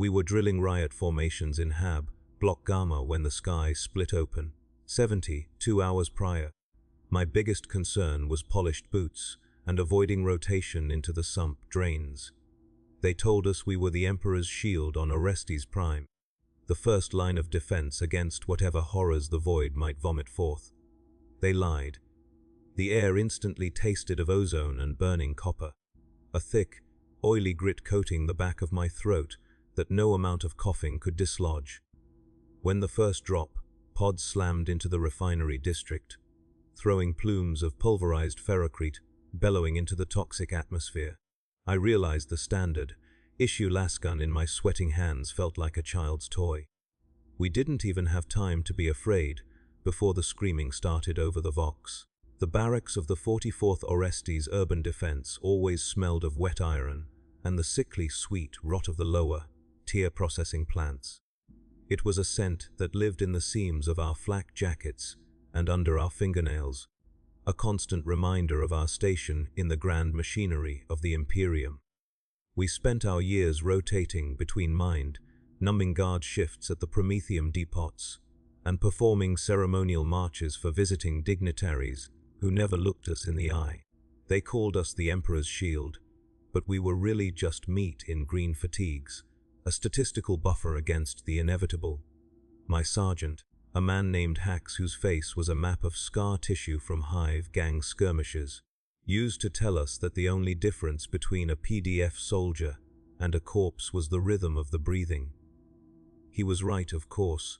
We were drilling riot formations in Hab, Block Gamma when the sky split open. 2 hours prior. My biggest concern was polished boots and avoiding rotation into the sump drains. They told us we were the Emperor's shield on Orestes Prime, the first line of defense against whatever horrors the void might vomit forth. They lied. The air instantly tasted of ozone and burning copper, a thick, oily grit coating the back of my throat that no amount of coughing could dislodge. When the first drop, pods slammed into the refinery district, throwing plumes of pulverized ferrocrete bellowing into the toxic atmosphere, I realized the standard issue lasgun in my sweating hands felt like a child's toy. We didn't even have time to be afraid before the screaming started over the Vox. The barracks of the 44th Orestes Urban Defense always smelled of wet iron and the sickly sweet rot of the lower tier processing plants. It was a scent that lived in the seams of our flak jackets and under our fingernails, a constant reminder of our station in the grand machinery of the Imperium. We spent our years rotating between mind-numbing guard shifts at the Prometheum depots and performing ceremonial marches for visiting dignitaries who never looked us in the eye. They called us the Emperor's shield, but we were really just meat in green fatigues, a statistical buffer against the inevitable. My sergeant, a man named Hax whose face was a map of scar tissue from hive gang skirmishes, used to tell us that the only difference between a PDF soldier and a corpse was the rhythm of the breathing. He was right, of course,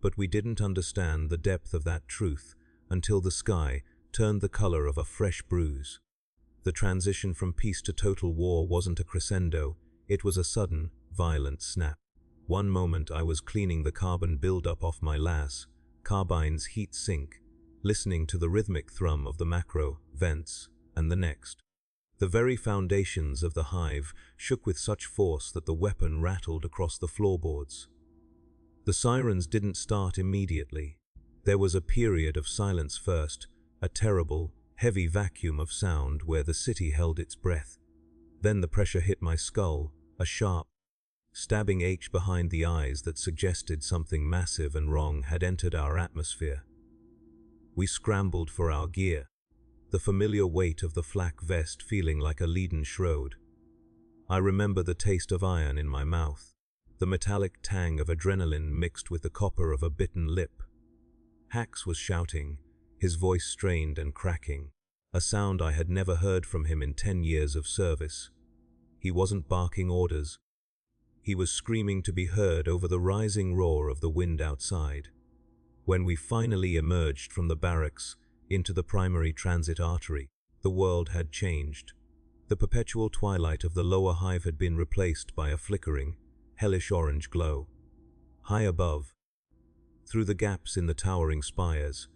but we didn't understand the depth of that truth until the sky turned the color of a fresh bruise. The transition from peace to total war wasn't a crescendo, it was a sudden, violent snap. One moment I was cleaning the carbon buildup off my las, carbine's heat sink, listening to the rhythmic thrum of the macro vents, and the next. The very foundations of the hive shook with such force that the weapon rattled across the floorboards. The sirens didn't start immediately. There was a period of silence first, a terrible, heavy vacuum of sound where the city held its breath. Then the pressure hit my skull, a sharp, stabbing ache behind the eyes that suggested something massive and wrong had entered our atmosphere. We scrambled for our gear, the familiar weight of the flak vest feeling like a leaden shroud. I remember the taste of iron in my mouth, the metallic tang of adrenaline mixed with the copper of a bitten lip. Hax was shouting, his voice strained and cracking, a sound I had never heard from him in 10 years of service. He wasn't barking orders. He was screaming to be heard over the rising roar of the wind outside. When we finally emerged from the barracks into the primary transit artery, the world had changed. The perpetual twilight of the lower hive had been replaced by a flickering, hellish orange glow. High above, through the gaps in the towering spires,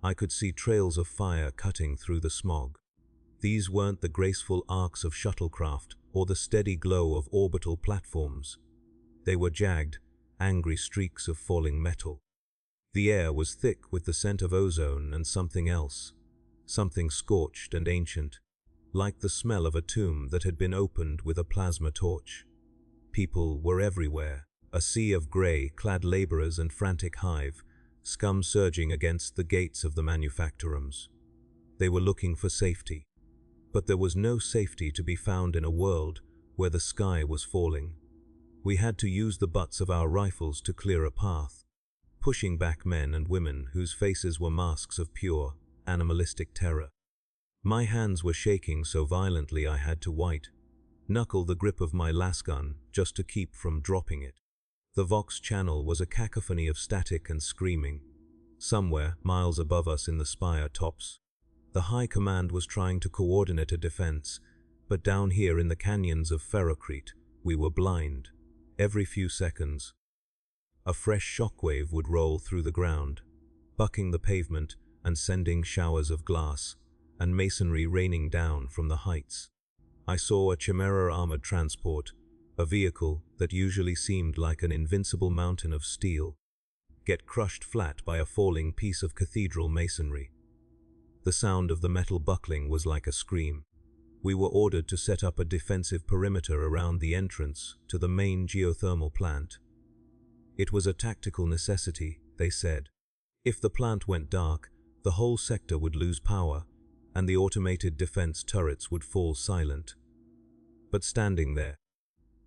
I could see trails of fire cutting through the smog. These weren't the graceful arcs of shuttlecraft or the steady glow of orbital platforms. They were jagged, angry streaks of falling metal. The air was thick with the scent of ozone and something else, something scorched and ancient, like the smell of a tomb that had been opened with a plasma torch. People were everywhere, a sea of grey-clad laborers and frantic hive, scum surging against the gates of the manufactorums. They were looking for safety, but there was no safety to be found in a world where the sky was falling. We had to use the butts of our rifles to clear a path, pushing back men and women whose faces were masks of pure, animalistic terror. My hands were shaking so violently I had to white-knuckle the grip of my lasgun just to keep from dropping it. The Vox channel was a cacophony of static and screaming. Somewhere, miles above us in the spire tops, the High Command was trying to coordinate a defense, but down here in the canyons of ferrocrete, we were blind. Every few seconds, a fresh shockwave would roll through the ground, bucking the pavement and sending showers of glass and masonry raining down from the heights. I saw a Chimera armored transport, a vehicle that usually seemed like an invincible mountain of steel, get crushed flat by a falling piece of cathedral masonry. The sound of the metal buckling was like a scream. We were ordered to set up a defensive perimeter around the entrance to the main geothermal plant. It was a tactical necessity, they said. If the plant went dark, the whole sector would lose power, and the automated defense turrets would fall silent. But standing there,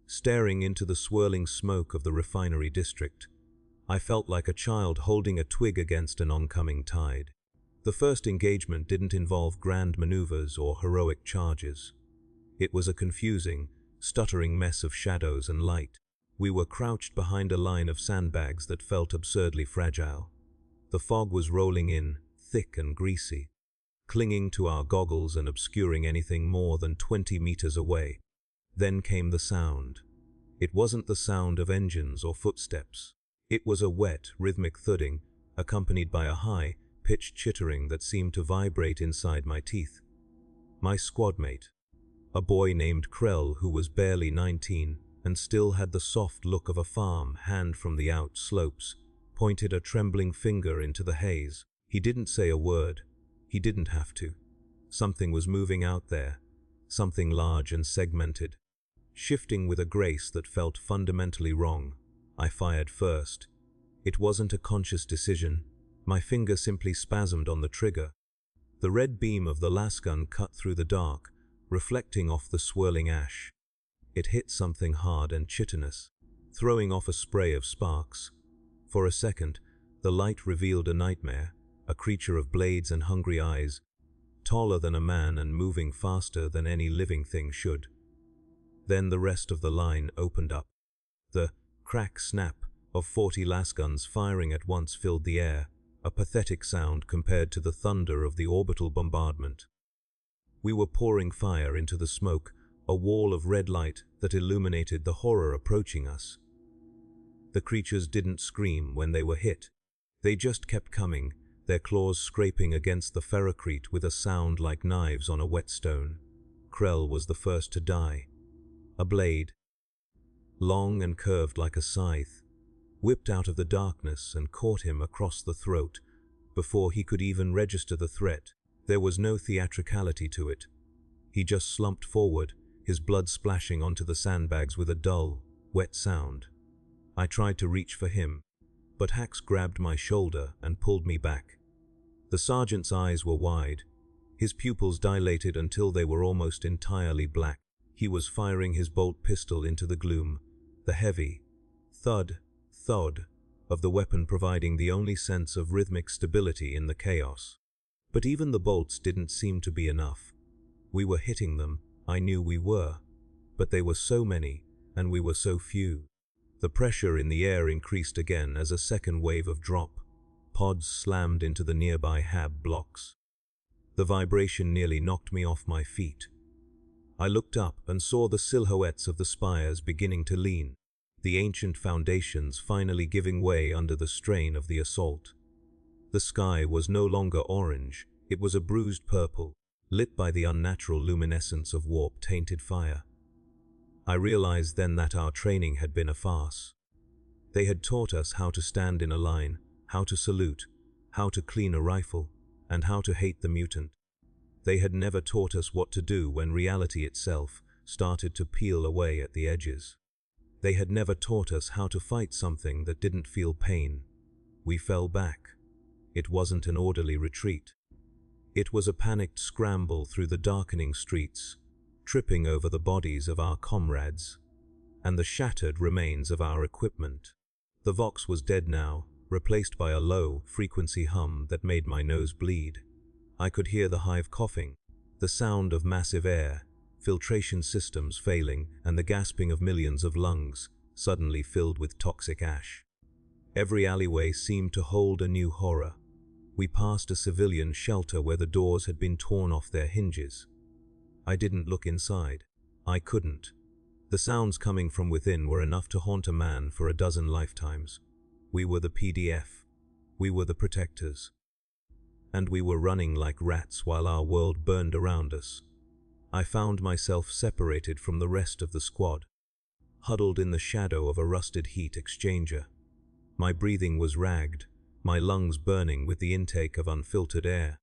staring into the swirling smoke of the refinery district, I felt like a child holding a twig against an oncoming tide. The first engagement didn't involve grand maneuvers or heroic charges. It was a confusing, stuttering mess of shadows and light. We were crouched behind a line of sandbags that felt absurdly fragile. The fog was rolling in, thick and greasy, clinging to our goggles and obscuring anything more than 20 meters away. Then came the sound. It wasn't the sound of engines or footsteps. It was a wet, rhythmic thudding, accompanied by a high-pitched chittering that seemed to vibrate inside my teeth. My squadmate, a boy named Krell who was barely 19 and still had the soft look of a farm hand from the out slopes, pointed a trembling finger into the haze. He didn't say a word. He didn't have to. Something was moving out there, something large and segmented, shifting with a grace that felt fundamentally wrong. I fired first. It wasn't a conscious decision. My finger simply spasmed on the trigger. The red beam of the lasgun cut through the dark, reflecting off the swirling ash. It hit something hard and chitinous, throwing off a spray of sparks. For a second, the light revealed a nightmare, a creature of blades and hungry eyes, taller than a man and moving faster than any living thing should. Then the rest of the line opened up. The crack-snap of 40 lasguns firing at once filled the air, a pathetic sound compared to the thunder of the orbital bombardment. We were pouring fire into the smoke, a wall of red light that illuminated the horror approaching us. The creatures didn't scream when they were hit. They just kept coming, their claws scraping against the ferrocrete with a sound like knives on a whetstone. Krell was the first to die. A blade, long and curved like a scythe, whipped out of the darkness and caught him across the throat. Before he could even register the threat, there was no theatricality to it. He just slumped forward, his blood splashing onto the sandbags with a dull, wet sound. I tried to reach for him, but Hax grabbed my shoulder and pulled me back. The sergeant's eyes were wide, his pupils dilated until they were almost entirely black. He was firing his bolt pistol into the gloom, the heavy thud, thud of the weapon providing the only sense of rhythmic stability in the chaos. But even the bolts didn't seem to be enough. We were hitting them, I knew we were, but they were so many, and we were so few. The pressure in the air increased again as a second wave of drop. Pods slammed into the nearby hab blocks. The vibration nearly knocked me off my feet. I looked up and saw the silhouettes of the spires beginning to lean, the ancient foundations finally giving way under the strain of the assault. The sky was no longer orange, it was a bruised purple, lit by the unnatural luminescence of warp-tainted fire. I realized then that our training had been a farce. They had taught us how to stand in a line, how to salute, how to clean a rifle, and how to hate the mutant. They had never taught us what to do when reality itself started to peel away at the edges. They had never taught us how to fight something that didn't feel pain. We fell back. It wasn't an orderly retreat. It was a panicked scramble through the darkening streets, tripping over the bodies of our comrades and the shattered remains of our equipment. The Vox was dead now, replaced by a low-frequency hum that made my nose bleed. I could hear the hive coughing, the sound of massive air, filtration systems failing, and the gasping of millions of lungs, suddenly filled with toxic ash. Every alleyway seemed to hold a new horror. We passed a civilian shelter where the doors had been torn off their hinges. I didn't look inside. I couldn't. The sounds coming from within were enough to haunt a man for a dozen lifetimes. We were the PDF. We were the protectors. And we were running like rats while our world burned around us. I found myself separated from the rest of the squad, huddled in the shadow of a rusted heat exchanger. My breathing was ragged, my lungs burning with the intake of unfiltered air.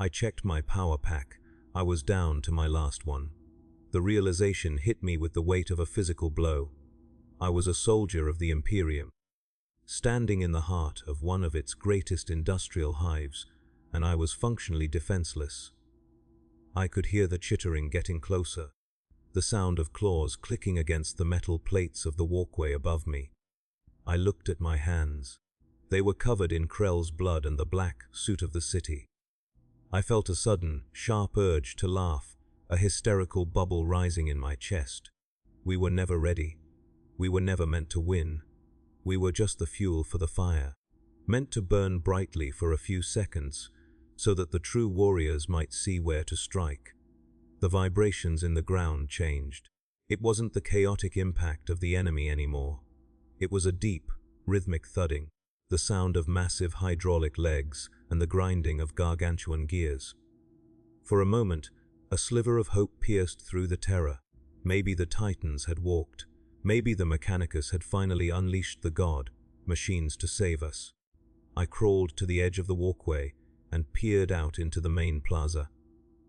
I checked my power pack, I was down to my last one. The realization hit me with the weight of a physical blow. I was a soldier of the Imperium, standing in the heart of one of its greatest industrial hives, and I was functionally defenseless. I could hear the chittering getting closer, the sound of claws clicking against the metal plates of the walkway above me. I looked at my hands. They were covered in Krell's blood and the black suit of the city. I felt a sudden, sharp urge to laugh, a hysterical bubble rising in my chest. We were never ready. We were never meant to win. We were just the fuel for the fire, meant to burn brightly for a few seconds, so that the true warriors might see where to strike. The vibrations in the ground changed. It wasn't the chaotic impact of the enemy anymore. It was a deep, rhythmic thudding, the sound of massive hydraulic legs and the grinding of gargantuan gears. For a moment, a sliver of hope pierced through the terror. Maybe the Titans had walked. Maybe the Mechanicus had finally unleashed the god, machines to save us. I crawled to the edge of the walkway and peered out into the main plaza.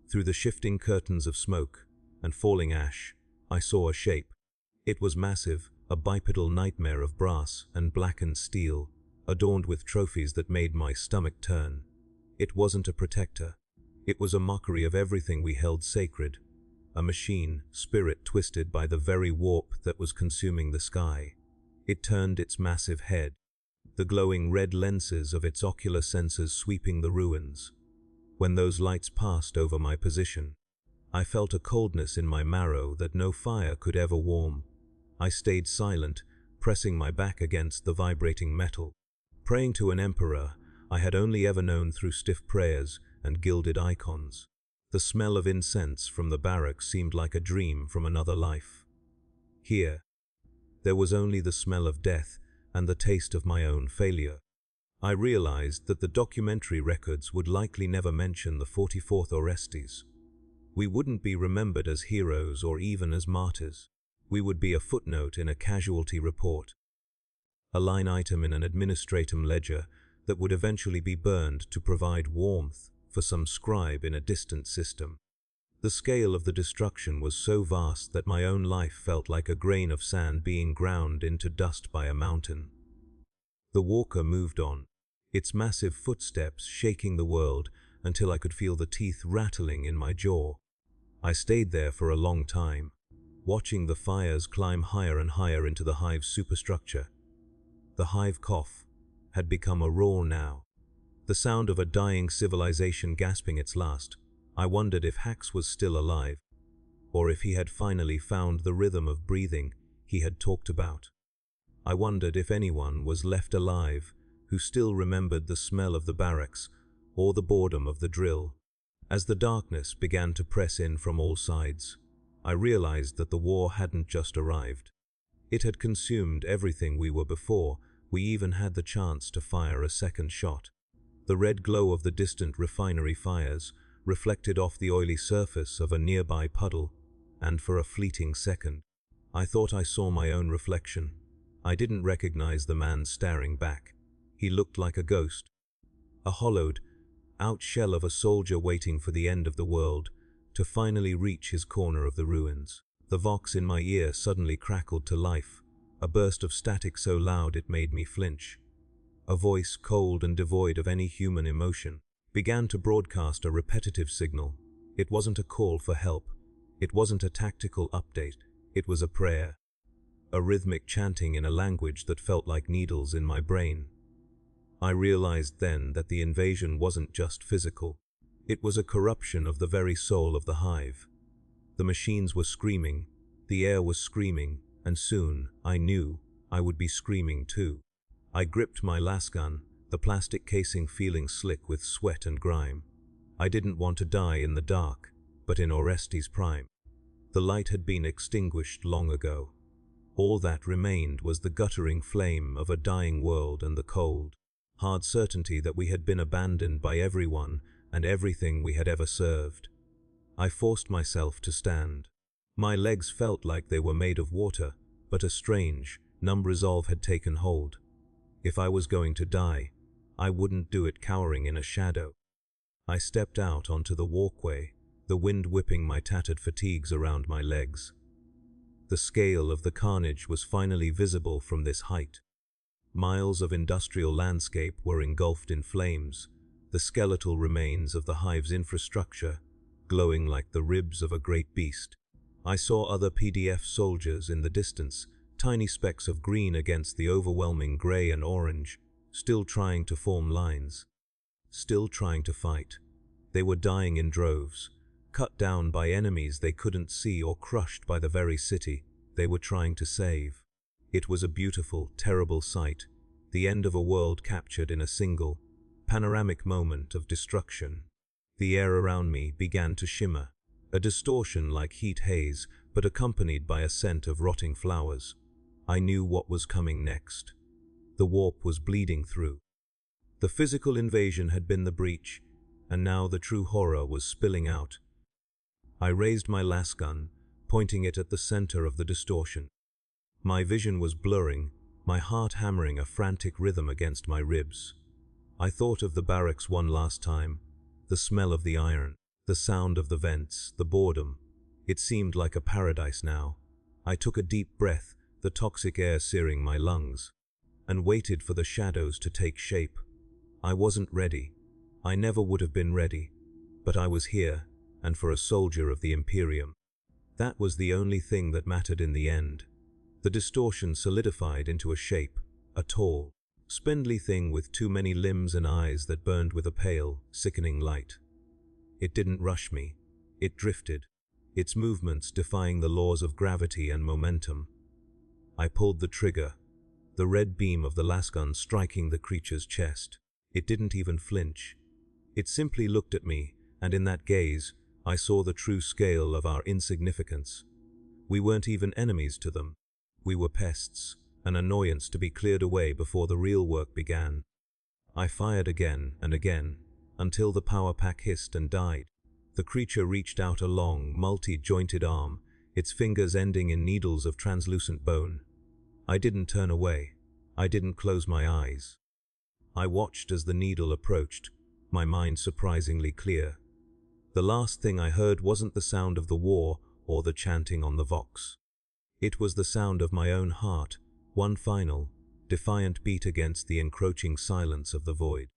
Through the shifting curtains of smoke and falling ash, I saw a shape. It was massive, a bipedal nightmare of brass and blackened steel, adorned with trophies that made my stomach turn. It wasn't a protector. It was a mockery of everything we held sacred. A machine, spirit twisted by the very warp that was consuming the sky. It turned its massive head, the glowing red lenses of its ocular sensors sweeping the ruins. When those lights passed over my position, I felt a coldness in my marrow that no fire could ever warm. I stayed silent, pressing my back against the vibrating metal, praying to an emperor I had only ever known through stiff prayers and gilded icons. The smell of incense from the barracks seemed like a dream from another life. Here, there was only the smell of death and the taste of my own failure. I realized that the documentary records would likely never mention the 44th Orestes. We wouldn't be remembered as heroes or even as martyrs. We would be a footnote in a casualty report, a line item in an administratum ledger that would eventually be burned to provide warmth for some scribe in a distant system. The scale of the destruction was so vast that my own life felt like a grain of sand being ground into dust by a mountain. The walker moved on, its massive footsteps shaking the world until I could feel the teeth rattling in my jaw. I stayed there for a long time, watching the fires climb higher and higher into the hive's superstructure. The hive cough had become a roar now, the sound of a dying civilization gasping its last. I wondered if Hax was still alive, or if he had finally found the rhythm of breathing he had talked about. I wondered if anyone was left alive who still remembered the smell of the barracks or the boredom of the drill. As the darkness began to press in from all sides, I realized that the war hadn't just arrived. It had consumed everything we were before we even had the chance to fire a second shot. The red glow of the distant refinery fires reflected off the oily surface of a nearby puddle, and for a fleeting second, I thought I saw my own reflection. I didn't recognize the man staring back. He looked like a ghost, a hollowed out shell of a soldier waiting for the end of the world to finally reach his corner of the ruins. The vox in my ear suddenly crackled to life, a burst of static so loud it made me flinch. A voice, cold and devoid of any human emotion, began to broadcast a repetitive signal. It wasn't a call for help. It wasn't a tactical update. It was a prayer. A rhythmic chanting in a language that felt like needles in my brain. I realized then that the invasion wasn't just physical. It was a corruption of the very soul of the hive. The machines were screaming, the air was screaming, and soon, I knew, I would be screaming too. I gripped my lasgun, the plastic casing feeling slick with sweat and grime. I didn't want to die in the dark, but in Orestes' prime. The light had been extinguished long ago. All that remained was the guttering flame of a dying world and the cold, hard certainty that we had been abandoned by everyone and everything we had ever served. I forced myself to stand. My legs felt like they were made of water, but a strange, numb resolve had taken hold. If I was going to die, I wouldn't do it cowering in a shadow. I stepped out onto the walkway, the wind whipping my tattered fatigues around my legs. The scale of the carnage was finally visible from this height. Miles of industrial landscape were engulfed in flames, the skeletal remains of the hive's infrastructure glowing like the ribs of a great beast. I saw other PDF soldiers in the distance, tiny specks of green against the overwhelming gray and orange, still trying to form lines, still trying to fight. They were dying in droves, cut down by enemies they couldn't see or crushed by the very city they were trying to save. It was a beautiful, terrible sight, the end of a world captured in a single, panoramic moment of destruction. The air around me began to shimmer, a distortion like heat haze, but accompanied by a scent of rotting flowers. I knew what was coming next. The warp was bleeding through. The physical invasion had been the breach, and now the true horror was spilling out. I raised my lasgun, pointing it at the center of the distortion. My vision was blurring, my heart hammering a frantic rhythm against my ribs. I thought of the barracks one last time, the smell of the iron, the sound of the vents, the boredom. It seemed like a paradise now. I took a deep breath, the toxic air searing my lungs, and waited for the shadows to take shape. I wasn't ready. I never would have been ready, but I was here, and for a soldier of the Imperium. That was the only thing that mattered in the end. The distortion solidified into a shape, a tall, spindly thing with too many limbs and eyes that burned with a pale, sickening light. It didn't rush me. It drifted, its movements defying the laws of gravity and momentum. I pulled the trigger, the red beam of the lasgun striking the creature's chest. It didn't even flinch. It simply looked at me, and in that gaze, I saw the true scale of our insignificance. We weren't even enemies to them. We were pests, an annoyance to be cleared away before the real work began. I fired again and again, until the power pack hissed and died. The creature reached out a long, multi-jointed arm, its fingers ending in needles of translucent bone. I didn't turn away. I didn't close my eyes. I watched as the needle approached, my mind surprisingly clear. The last thing I heard wasn't the sound of the war or the chanting on the vox. It was the sound of my own heart, one final, defiant beat against the encroaching silence of the void.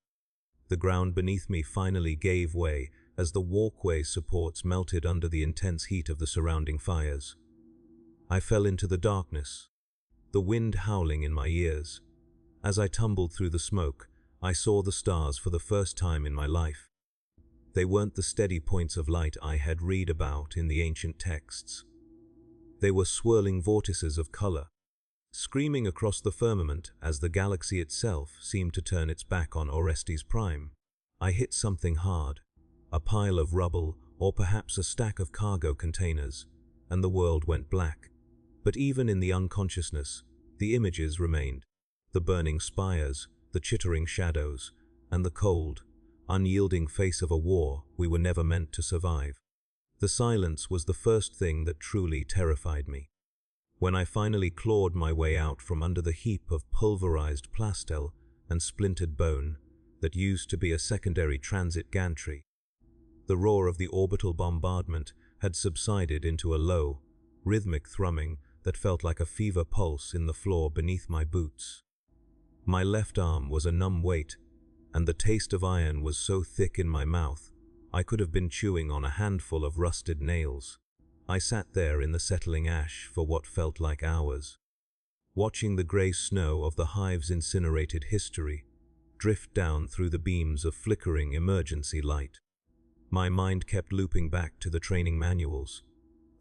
The ground beneath me finally gave way as the walkway supports melted under the intense heat of the surrounding fires. I fell into the darkness, the wind howling in my ears. As I tumbled through the smoke, I saw the stars for the first time in my life. They weren't the steady points of light I had read about in the ancient texts. They were swirling vortices of color, screaming across the firmament as the galaxy itself seemed to turn its back on Orestes Prime. I hit something hard, a pile of rubble or perhaps a stack of cargo containers, and the world went black. But even in the unconsciousness, the images remained. The burning spires, the chittering shadows, and the cold, unyielding face of a war we were never meant to survive. The silence was the first thing that truly terrified me. When I finally clawed my way out from under the heap of pulverized plastel and splintered bone that used to be a secondary transit gantry, the roar of the orbital bombardment had subsided into a low, rhythmic thrumming that felt like a fever pulse in the floor beneath my boots. My left arm was a numb weight, and the taste of iron was so thick in my mouth I could have been chewing on a handful of rusted nails. I sat there in the settling ash for what felt like hours, watching the grey snow of the hive's incinerated history drift down through the beams of flickering emergency light. My mind kept looping back to the training manuals,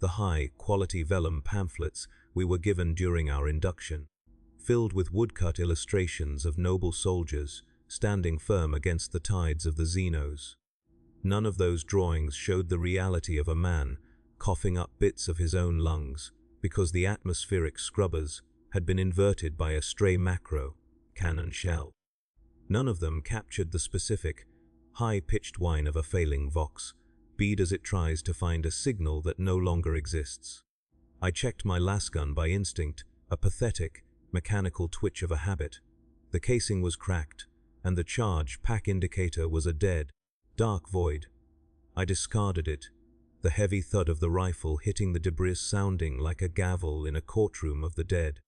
the high-quality vellum pamphlets we were given during our induction, filled with woodcut illustrations of noble soldiers standing firm against the tides of the Xenos. None of those drawings showed the reality of a man coughing up bits of his own lungs because the atmospheric scrubbers had been inverted by a stray macro cannon shell. None of them captured the specific, high-pitched whine of a failing vox, bead as it tries to find a signal that no longer exists. I checked my lasgun by instinct, a pathetic, mechanical twitch of a habit. The casing was cracked, and the charge pack indicator was a dead, dark void. I discarded it, the heavy thud of the rifle hitting the debris sounding like a gavel in a courtroom of the dead.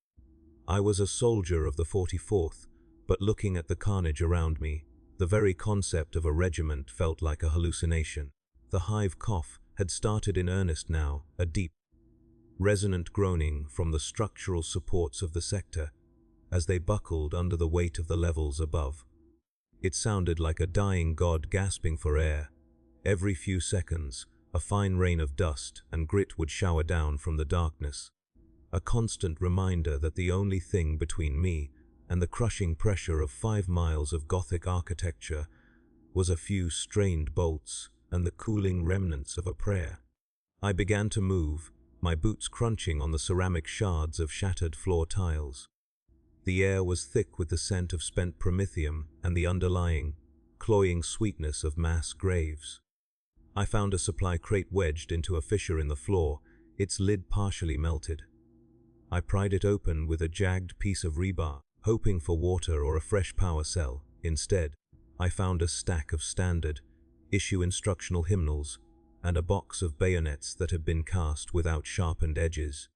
I was a soldier of the 44th, but looking at the carnage around me, the very concept of a regiment felt like a hallucination. The hive cough had started in earnest now, a deep, resonant groaning from the structural supports of the sector as they buckled under the weight of the levels above. It sounded like a dying god gasping for air. Every few seconds, a fine rain of dust and grit would shower down from the darkness, a constant reminder that the only thing between me and the crushing pressure of 5 miles of Gothic architecture was a few strained bolts and the cooling remnants of a prayer. I began to move, my boots crunching on the ceramic shards of shattered floor tiles. The air was thick with the scent of spent promethium and the underlying, cloying sweetness of mass graves. I found a supply crate wedged into a fissure in the floor, its lid partially melted. I pried it open with a jagged piece of rebar, hoping for water or a fresh power cell. Instead, I found a stack of standard issue instructional hymnals and a box of bayonets that had been cast without sharpened edges.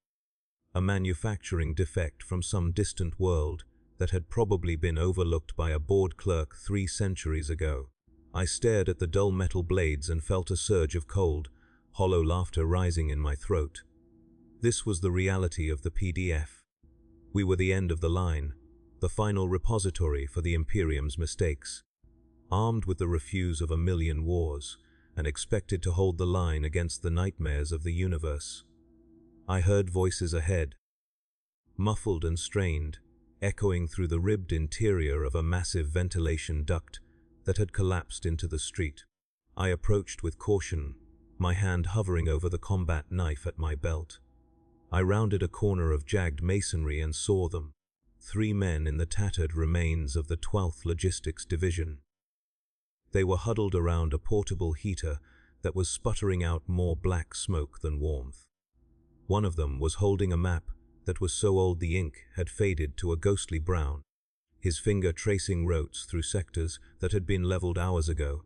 A manufacturing defect from some distant world that had probably been overlooked by a bored clerk 3 centuries ago. I stared at the dull metal blades and felt a surge of cold, hollow laughter rising in my throat. This was the reality of the PDF. We were the end of the line, the final repository for the Imperium's mistakes, armed with the refuse of 1,000,000 wars, and expected to hold the line against the nightmares of the universe. I heard voices ahead, muffled and strained, echoing through the ribbed interior of a massive ventilation duct that had collapsed into the street. I approached with caution, my hand hovering over the combat knife at my belt. I rounded a corner of jagged masonry and saw them, 3 men in the tattered remains of the 12th Logistics Division. They were huddled around a portable heater that was sputtering out more black smoke than warmth. One of them was holding a map that was so old the ink had faded to a ghostly brown, his finger tracing routes through sectors that had been leveled hours ago.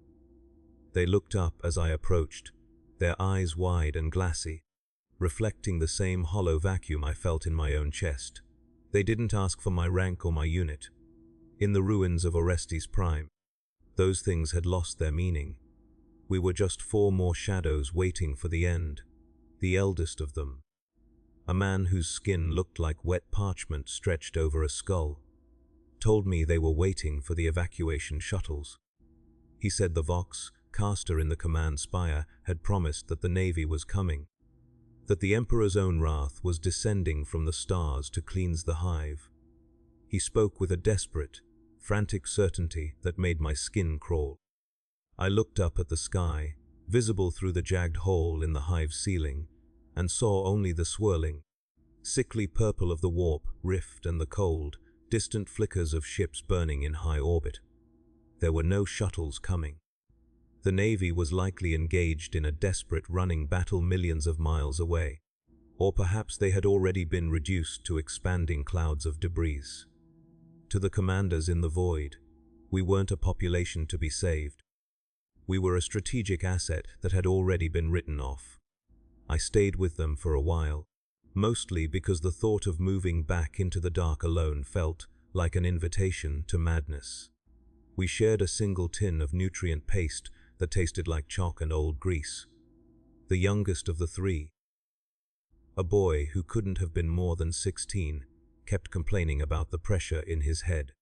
They looked up as I approached, their eyes wide and glassy, reflecting the same hollow vacuum I felt in my own chest. They didn't ask for my rank or my unit. In the ruins of Orestes Prime, those things had lost their meaning. We were just 4 more shadows waiting for the end. The eldest of them, a man whose skin looked like wet parchment stretched over a skull, told me they were waiting for the evacuation shuttles. He said the Vox caster in the command spire had promised that the Navy was coming, that the Emperor's own wrath was descending from the stars to cleanse the hive. He spoke with a desperate, frantic certainty that made my skin crawl. I looked up at the sky, visible through the jagged hole in the hive's ceiling, and saw only the swirling, sickly purple of the warp, rift, and the cold, distant flickers of ships burning in high orbit. There were no shuttles coming. The Navy was likely engaged in a desperate running battle millions of miles away, or perhaps they had already been reduced to expanding clouds of debris. To the commanders in the void, we weren't a population to be saved. We were a strategic asset that had already been written off. I stayed with them for a while, mostly because the thought of moving back into the dark alone felt like an invitation to madness. We shared a single tin of nutrient paste that tasted like chalk and old grease. The youngest of the 3, a boy who couldn't have been more than 16, kept complaining about the pressure in his head.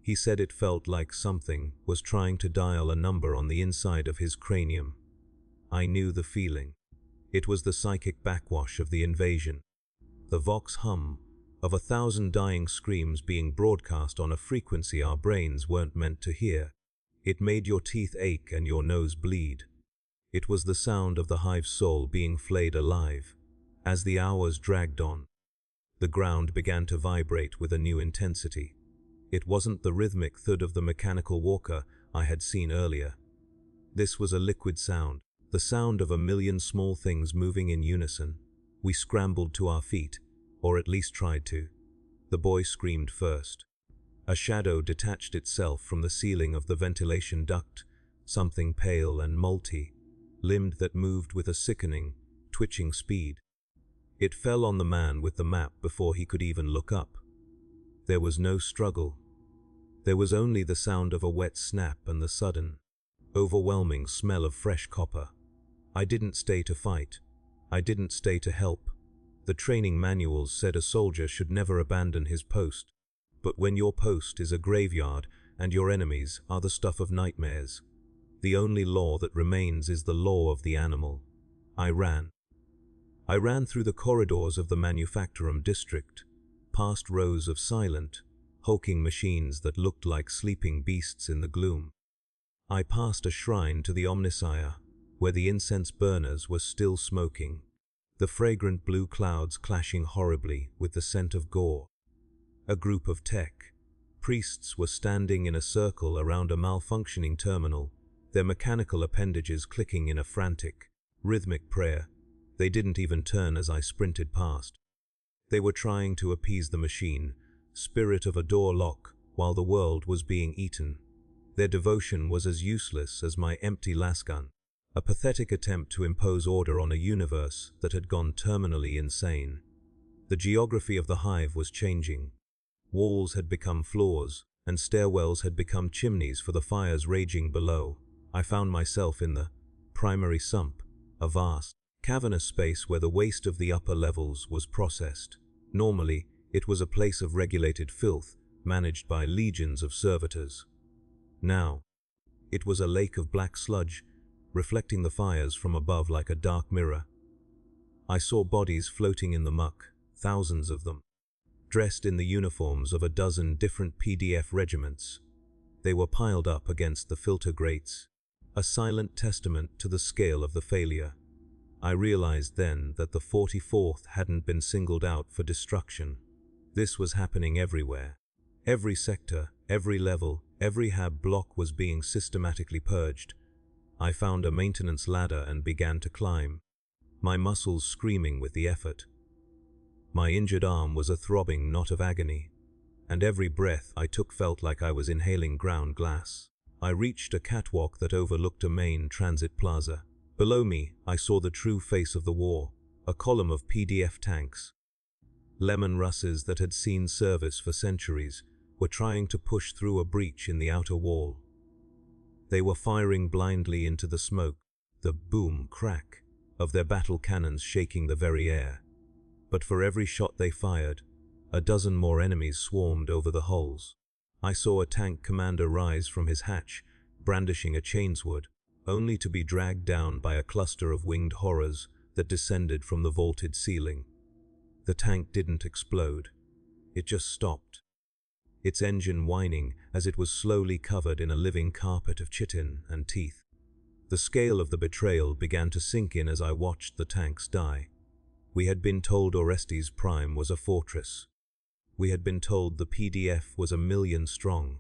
He said it felt like something was trying to dial a number on the inside of his cranium. I knew the feeling. It was the psychic backwash of the invasion, the vox hum of 1,000 dying screams being broadcast on a frequency our brains weren't meant to hear. It made your teeth ache and your nose bleed. It was the sound of the hive's soul being flayed alive. As the hours dragged on, the ground began to vibrate with a new intensity. It wasn't the rhythmic thud of the mechanical walker I had seen earlier. This was a liquid sound, the sound of 1,000,000 small things moving in unison. We scrambled to our feet, or at least tried to. The boy screamed first. A shadow detached itself from the ceiling of the ventilation duct, something pale and multy, limbs that moved with a sickening, twitching speed. It fell on the man with the map before he could even look up. There was no struggle. There was only the sound of a wet snap and the sudden, overwhelming smell of fresh copper. I didn't stay to fight. I didn't stay to help. The training manuals said a soldier should never abandon his post. But when your post is a graveyard and your enemies are the stuff of nightmares, the only law that remains is the law of the animal. I ran. I ran through the corridors of the Manufacturum district, past rows of silent, hulking machines that looked like sleeping beasts in the gloom. I passed a shrine to the Omnissiah, where the incense burners were still smoking, the fragrant blue clouds clashing horribly with the scent of gore. A group of tech priests were standing in a circle around a malfunctioning terminal, their mechanical appendages clicking in a frantic, rhythmic prayer. They didn't even turn as I sprinted past. They were trying to appease the machine, spirit of a door lock, while the world was being eaten. Their devotion was as useless as my empty lasgun, a pathetic attempt to impose order on a universe that had gone terminally insane. The geography of the hive was changing. Walls had become floors, and stairwells had become chimneys for the fires raging below. I found myself in the primary sump, a vast, cavernous space where the waste of the upper levels was processed. Normally, it was a place of regulated filth, managed by legions of servitors. Now, it was a lake of black sludge, reflecting the fires from above like a dark mirror. I saw bodies floating in the muck, thousands of them, dressed in the uniforms of a dozen different PDF regiments. They were piled up against the filter grates, a silent testament to the scale of the failure. I realized then that the 44th hadn't been singled out for destruction. This was happening everywhere. Every sector, every level, every hab block was being systematically purged. I found a maintenance ladder and began to climb, my muscles screaming with the effort. My injured arm was a throbbing knot of agony, and every breath I took felt like I was inhaling ground glass. I reached a catwalk that overlooked a main transit plaza. Below me, I saw the true face of the war, a column of PDF tanks. Lemon Russes that had seen service for centuries were trying to push through a breach in the outer wall. They were firing blindly into the smoke, the boom crack of their battle cannons shaking the very air. But for every shot they fired, a dozen more enemies swarmed over the hulls. I saw a tank commander rise from his hatch, brandishing a chainsword, only to be dragged down by a cluster of winged horrors that descended from the vaulted ceiling. The tank didn't explode. It just stopped, its engine whining as it was slowly covered in a living carpet of chitin and teeth. The scale of the betrayal began to sink in as I watched the tanks die. We had been told Orestes Prime was a fortress. We had been told the PDF was 1,000,000 strong.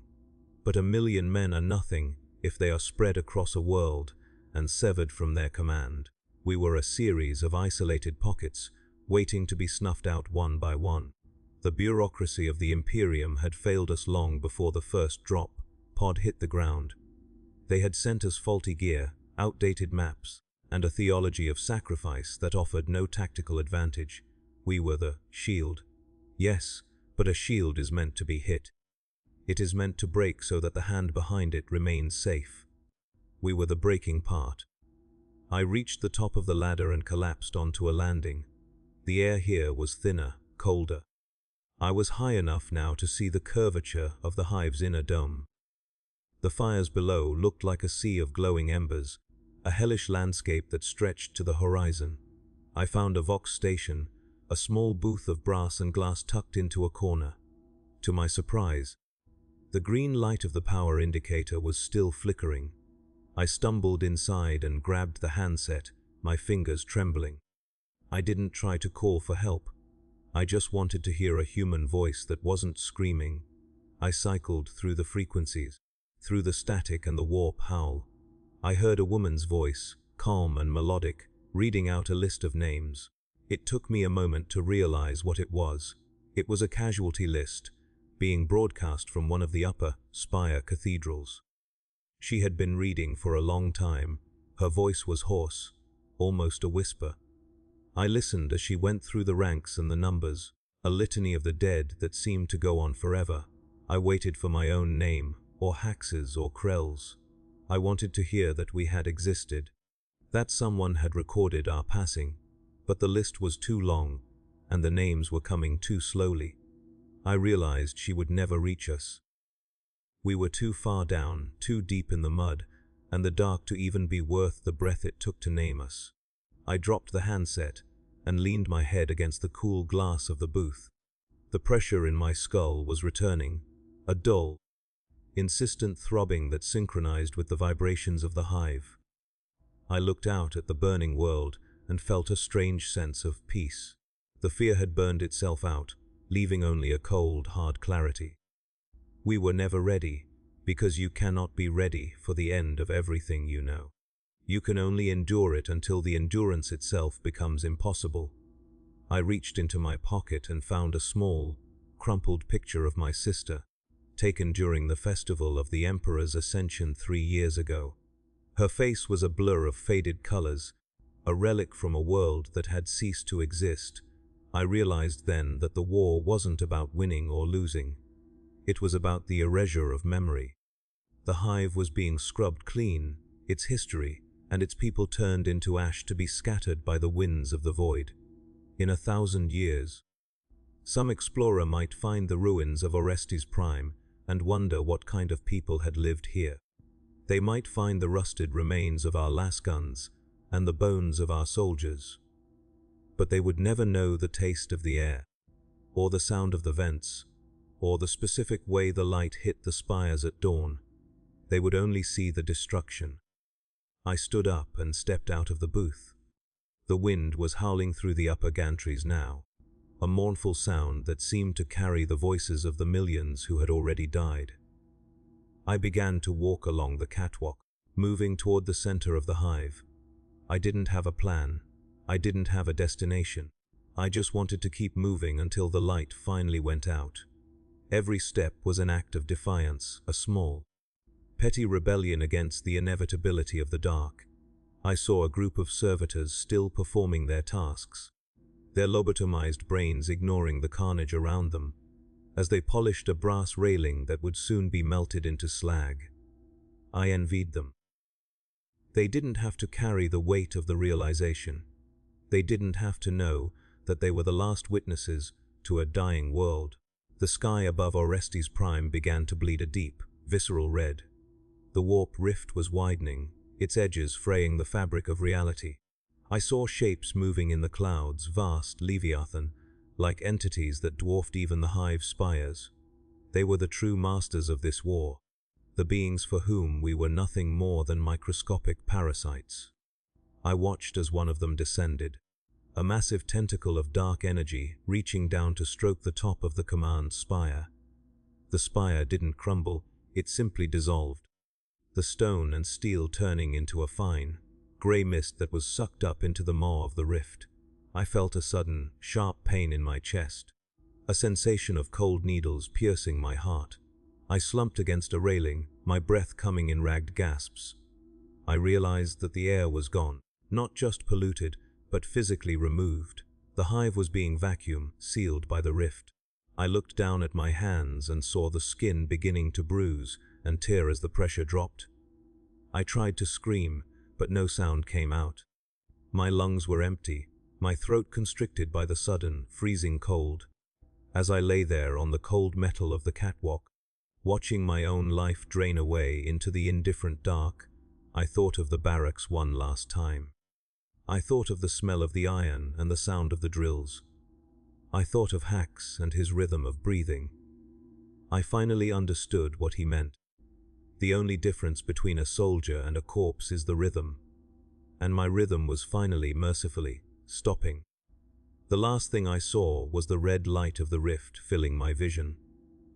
But 1,000,000 men are nothing if they are spread across a world and severed from their command. We were a series of isolated pockets, waiting to be snuffed out one by one. The bureaucracy of the Imperium had failed us long before the first drop pod hit the ground. They had sent us faulty gear, outdated maps, and a theology of sacrifice that offered no tactical advantage. We were the shield. Yes, but a shield is meant to be hit. It is meant to break so that the hand behind it remains safe. We were the breaking part. I reached the top of the ladder and collapsed onto a landing. The air here was thinner, colder. I was high enough now to see the curvature of the hive's inner dome. The fires below looked like a sea of glowing embers, a hellish landscape that stretched to the horizon. I found a Vox station, a small booth of brass and glass tucked into a corner. To my surprise, the green light of the power indicator was still flickering. I stumbled inside and grabbed the handset, my fingers trembling. I didn't try to call for help. I just wanted to hear a human voice that wasn't screaming. I cycled through the frequencies, through the static and the warp howl. I heard a woman's voice, calm and melodic, reading out a list of names. It took me a moment to realize what it was. It was a casualty list, being broadcast from one of the upper, spire cathedrals. She had been reading for a long time, Her voice was hoarse, almost a whisper. I listened as she went through the ranks and the numbers, a litany of the dead that seemed to go on forever. I waited for my own name, or Hax's or Krell's. I wanted to hear that we had existed, that someone had recorded our passing, but the list was too long, and the names were coming too slowly. I realized she would never reach us. We were too far down, too deep in the mud, and the dark to even be worth the breath it took to name us. I dropped the handset and leaned my head against the cool glass of the booth. The pressure in my skull was returning, a dull, insistent throbbing that synchronized with the vibrations of the hive. I looked out at the burning world and felt a strange sense of peace. The fear had burned itself out, leaving only a cold, hard clarity. We were never ready, because you cannot be ready for the end of everything you know. You can only endure it until the endurance itself becomes impossible. I reached into my pocket and found a small, crumpled picture of my sister, taken during the festival of the Emperor's Ascension 3 years ago. Her face was a blur of faded colors, a relic from a world that had ceased to exist. I realized then that the war wasn't about winning or losing. It was about the erasure of memory. The hive was being scrubbed clean, its history and its people turned into ash to be scattered by the winds of the void. In 1,000 years, some explorer might find the ruins of Orestes Prime and wonder what kind of people had lived here. They might find the rusted remains of our lasguns and the bones of our soldiers. But they would never know the taste of the air, or the sound of the vents, or the specific way the light hit the spires at dawn. They would only see the destruction. I stood up and stepped out of the booth. The wind was howling through the upper gantries now, a mournful sound that seemed to carry the voices of the millions who had already died. I began to walk along the catwalk, moving toward the center of the hive. I didn't have a plan. I didn't have a destination. I just wanted to keep moving until the light finally went out. Every step was an act of defiance, a small, petty rebellion against the inevitability of the dark. I saw a group of servitors still performing their tasks, their lobotomized brains ignoring the carnage around them, as they polished a brass railing that would soon be melted into slag. I envied them. They didn't have to carry the weight of the realization. They didn't have to know that they were the last witnesses to a dying world. The sky above Orestes Prime began to bleed a deep, visceral red. The warp rift was widening, its edges fraying the fabric of reality. I saw shapes moving in the clouds, vast, Leviathan, like entities that dwarfed even the hive spires. They were the true masters of this war, the beings for whom we were nothing more than microscopic parasites. I watched as one of them descended, a massive tentacle of dark energy reaching down to stroke the top of the command spire. The spire didn't crumble, it simply dissolved, the stone and steel turning into a fine, gray mist that was sucked up into the maw of the rift. I felt a sudden, sharp pain in my chest, a sensation of cold needles piercing my heart. I slumped against a railing, my breath coming in ragged gasps. I realized that the air was gone, not just polluted, but physically removed. The hive was being vacuum sealed by the rift. I looked down at my hands and saw the skin beginning to bruise and tear as the pressure dropped. I tried to scream, but no sound came out. My lungs were empty, my throat constricted by the sudden, freezing cold. As I lay there on the cold metal of the catwalk, watching my own life drain away into the indifferent dark, I thought of the barracks one last time. I thought of the smell of the iron and the sound of the drills. I thought of Hax and his rhythm of breathing. I finally understood what he meant. The only difference between a soldier and a corpse is the rhythm. And my rhythm was finally, mercifully, stopping. The last thing I saw was the red light of the rift filling my vision.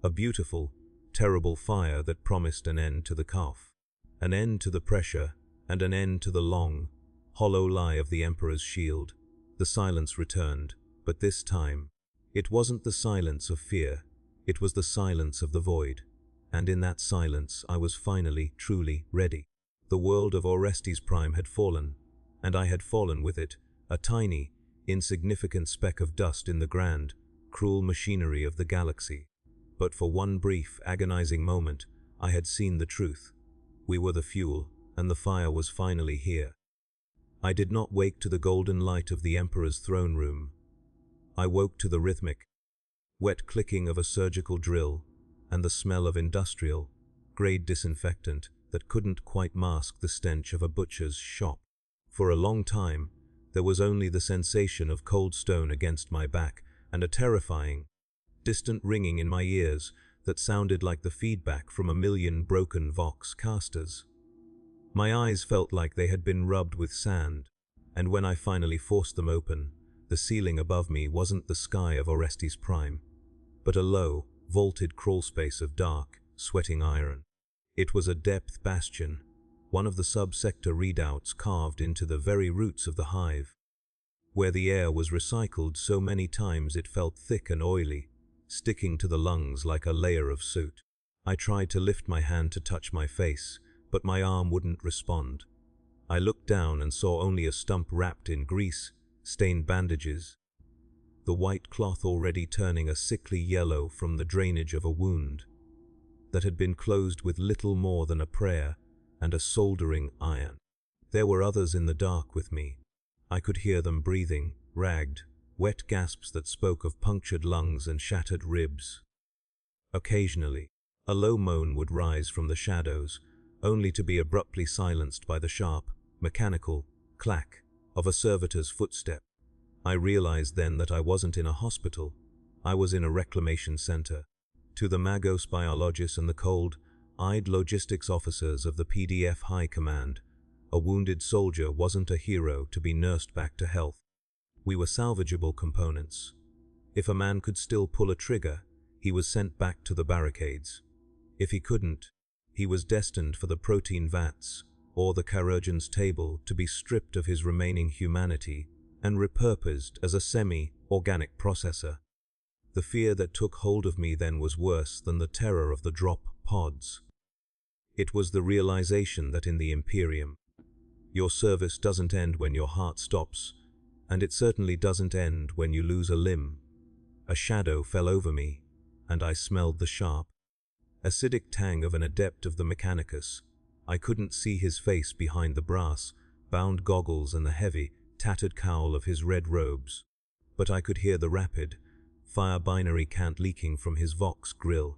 A beautiful, terrible fire that promised an end to the cough, an end to the pressure, and an end to the long, hollow lie of the Emperor's shield. The silence returned, but this time, it wasn't the silence of fear, it was the silence of the void. And in that silence I was finally, truly ready. The world of Orestes Prime had fallen, and I had fallen with it, a tiny, insignificant speck of dust in the grand, cruel machinery of the galaxy. But for one brief, agonizing moment, I had seen the truth. We were the fuel, and the fire was finally here. I did not wake to the golden light of the Emperor's throne room. I woke to the rhythmic, wet clicking of a surgical drill and the smell of industrial, grade disinfectant that couldn't quite mask the stench of a butcher's shop. For a long time, there was only the sensation of cold stone against my back and a terrifying, distant ringing in my ears that sounded like the feedback from a million broken Vox casters. My eyes felt like they had been rubbed with sand, and when I finally forced them open, the ceiling above me wasn't the sky of Orestes Prime, but a low, vaulted crawlspace of dark, sweating iron. It was a depth bastion, one of the sub-sector redoubts carved into the very roots of the hive, where the air was recycled so many times it felt thick and oily, sticking to the lungs like a layer of soot. I tried to lift my hand to touch my face, but my arm wouldn't respond. I looked down and saw only a stump wrapped in grease-stained bandages, the white cloth already turning a sickly yellow from the drainage of a wound that had been closed with little more than a prayer and a soldering iron. There were others in the dark with me. I could hear them breathing, ragged, wet gasps that spoke of punctured lungs and shattered ribs. Occasionally, a low moan would rise from the shadows, only to be abruptly silenced by the sharp, mechanical clack of a servitor's footstep. I realized then that I wasn't in a hospital. I was in a reclamation center. To the Magos biologists and the cold-eyed logistics officers of the PDF High Command, a wounded soldier wasn't a hero to be nursed back to health. We were salvageable components. If a man could still pull a trigger, he was sent back to the barricades. If he couldn't, he was destined for the protein vats or the chirurgeon's table to be stripped of his remaining humanity and repurposed as a semi-organic processor. The fear that took hold of me then was worse than the terror of the drop pods. It was the realization that in the Imperium, your service doesn't end when your heart stops, and it certainly doesn't end when you lose a limb. A shadow fell over me, and I smelled the sharp, acidic tang of an adept of the Mechanicus. I couldn't see his face behind the brass-bound goggles and the heavy, tattered cowl of his red robes, but I could hear the rapid, fire binary cant leaking from his Vox grill.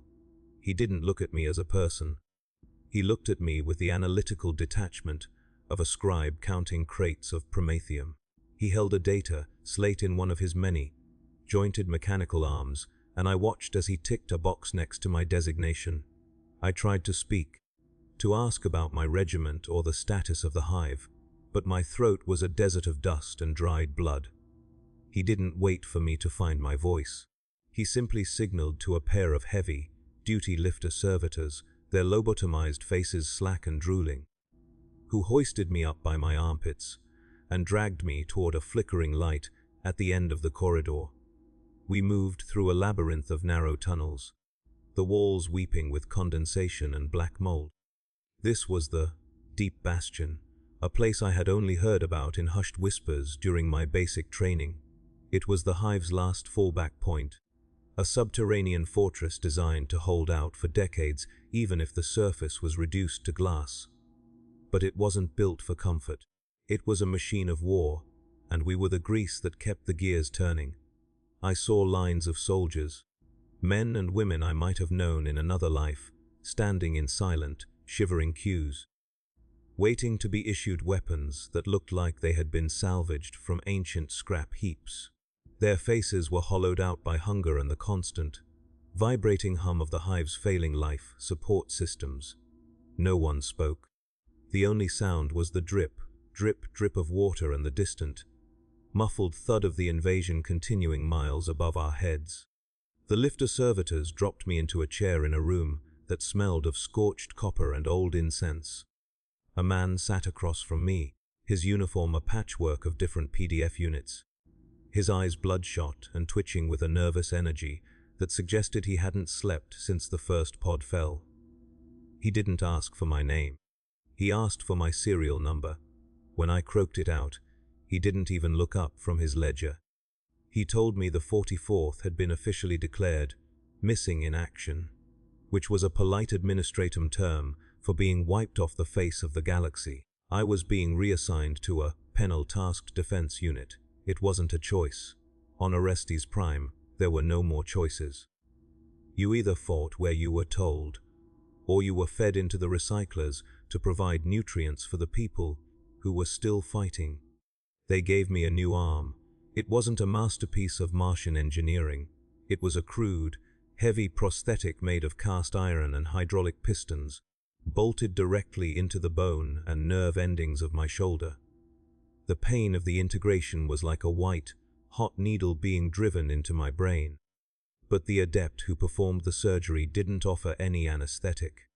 He didn't look at me as a person. He looked at me with the analytical detachment of a scribe counting crates of promethium. He held a data slate in one of his many, jointed mechanical arms, and I watched as he ticked a box next to my designation. I tried to speak, to ask about my regiment or the status of the hive, but my throat was a desert of dust and dried blood. He didn't wait for me to find my voice. He simply signaled to a pair of heavy, duty lifter servitors, their lobotomized faces slack and drooling, who hoisted me up by my armpits and dragged me toward a flickering light at the end of the corridor. We moved through a labyrinth of narrow tunnels, the walls weeping with condensation and black mold. This was the Deep Bastion, a place I had only heard about in hushed whispers during my basic training. It was the hive's last fallback point, a subterranean fortress designed to hold out for decades even if the surface was reduced to glass. But it wasn't built for comfort. It was a machine of war, and we were the grease that kept the gears turning. I saw lines of soldiers, men and women I might have known in another life, standing in silent, shivering queues, waiting to be issued weapons that looked like they had been salvaged from ancient scrap heaps. Their faces were hollowed out by hunger and the constant, vibrating hum of the hive's failing life support systems. No one spoke. The only sound was the drip, drip, drip of water and the distant, muffled thud of the invasion continuing miles above our heads. The lifter servitors dropped me into a chair in a room that smelled of scorched copper and old incense. A man sat across from me, his uniform a patchwork of different PDF units, his eyes bloodshot and twitching with a nervous energy that suggested he hadn't slept since the first pod fell. He didn't ask for my name. He asked for my serial number. When I croaked it out, he didn't even look up from his ledger. He told me the 44th had been officially declared missing in action, which was a polite administratum term for being wiped off the face of the galaxy. I was being reassigned to a penal-tasked defense unit. It wasn't a choice. On Orestes Prime, there were no more choices. You either fought where you were told, or you were fed into the recyclers to provide nutrients for the people who were still fighting. They gave me a new arm. It wasn't a masterpiece of Martian engineering. It was a crude, heavy prosthetic made of cast iron and hydraulic pistons, bolted directly into the bone and nerve endings of my shoulder. The pain of the integration was like a white, hot needle being driven into my brain. But the adept who performed the surgery didn't offer any anesthetic.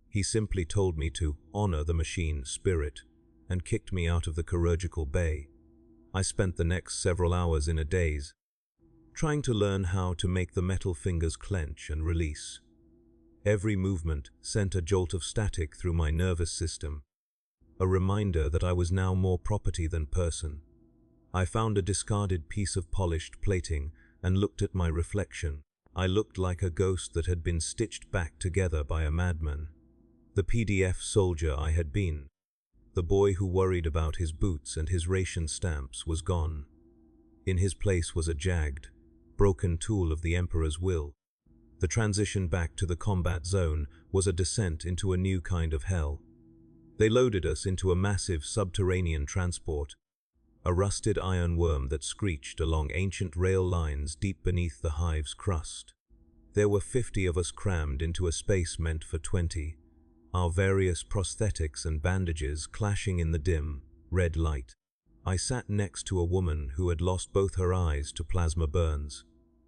He simply told me to honor the machine's spirit and kicked me out of the chirurgical bay. I spent the next several hours in a daze, trying to learn how to make the metal fingers clench and release. Every movement sent a jolt of static through my nervous system, a reminder that I was now more property than person. I found a discarded piece of polished plating and looked at my reflection. I looked like a ghost that had been stitched back together by a madman. The PDF soldier I had been, the boy who worried about his boots and his ration stamps, was gone. In his place was a jagged, broken tool of the Emperor's will. The transition back to the combat zone was a descent into a new kind of hell. They loaded us into a massive subterranean transport, a rusted iron worm that screeched along ancient rail lines deep beneath the hive's crust. There were 50 of us crammed into a space meant for 20, our various prosthetics and bandages clashing in the dim, red light. I sat next to a woman who had lost both her eyes to plasma burns.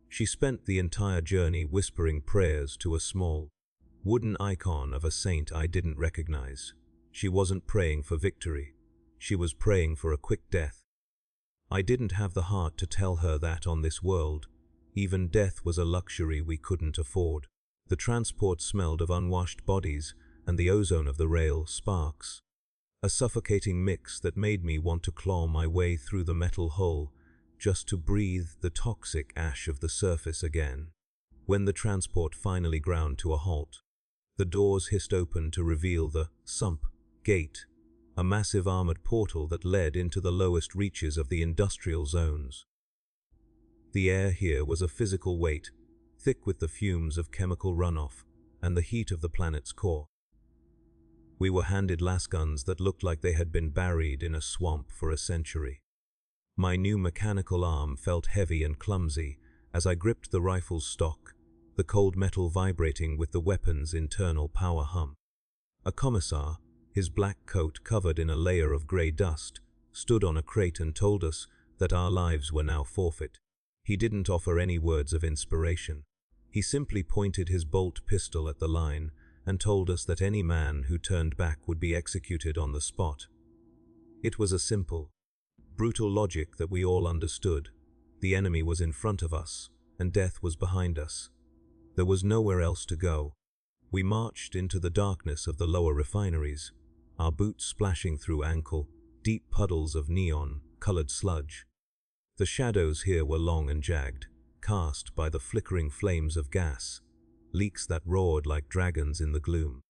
She spent the entire journey whispering prayers to a small, wooden icon of a saint I didn't recognize. She wasn't praying for victory. She was praying for a quick death. I didn't have the heart to tell her that on this world, even death was a luxury we couldn't afford. The transport smelled of unwashed bodies and the ozone of the rail sparks, a suffocating mix that made me want to claw my way through the metal hull just to breathe the toxic ash of the surface again. When the transport finally ground to a halt, the doors hissed open to reveal the sump gate, a massive armored portal that led into the lowest reaches of the industrial zones. The air here was a physical weight, thick with the fumes of chemical runoff and the heat of the planet's core. We were handed lasguns that looked like they had been buried in a swamp for a century. My new mechanical arm felt heavy and clumsy as I gripped the rifle's stock, the cold metal vibrating with the weapon's internal power hum. A commissar, his black coat covered in a layer of grey dust, stood on a crate and told us that our lives were now forfeit. He didn't offer any words of inspiration. He simply pointed his bolt pistol at the line and told us that any man who turned back would be executed on the spot. It was a simple, brutal logic that we all understood. The enemy was in front of us, and death was behind us. There was nowhere else to go. We marched into the darkness of the lower refineries, our boots splashing through ankle-deep puddles of neon-colored sludge. The shadows here were long and jagged, cast by the flickering flames of gas, leaks that roared like dragons in the gloom.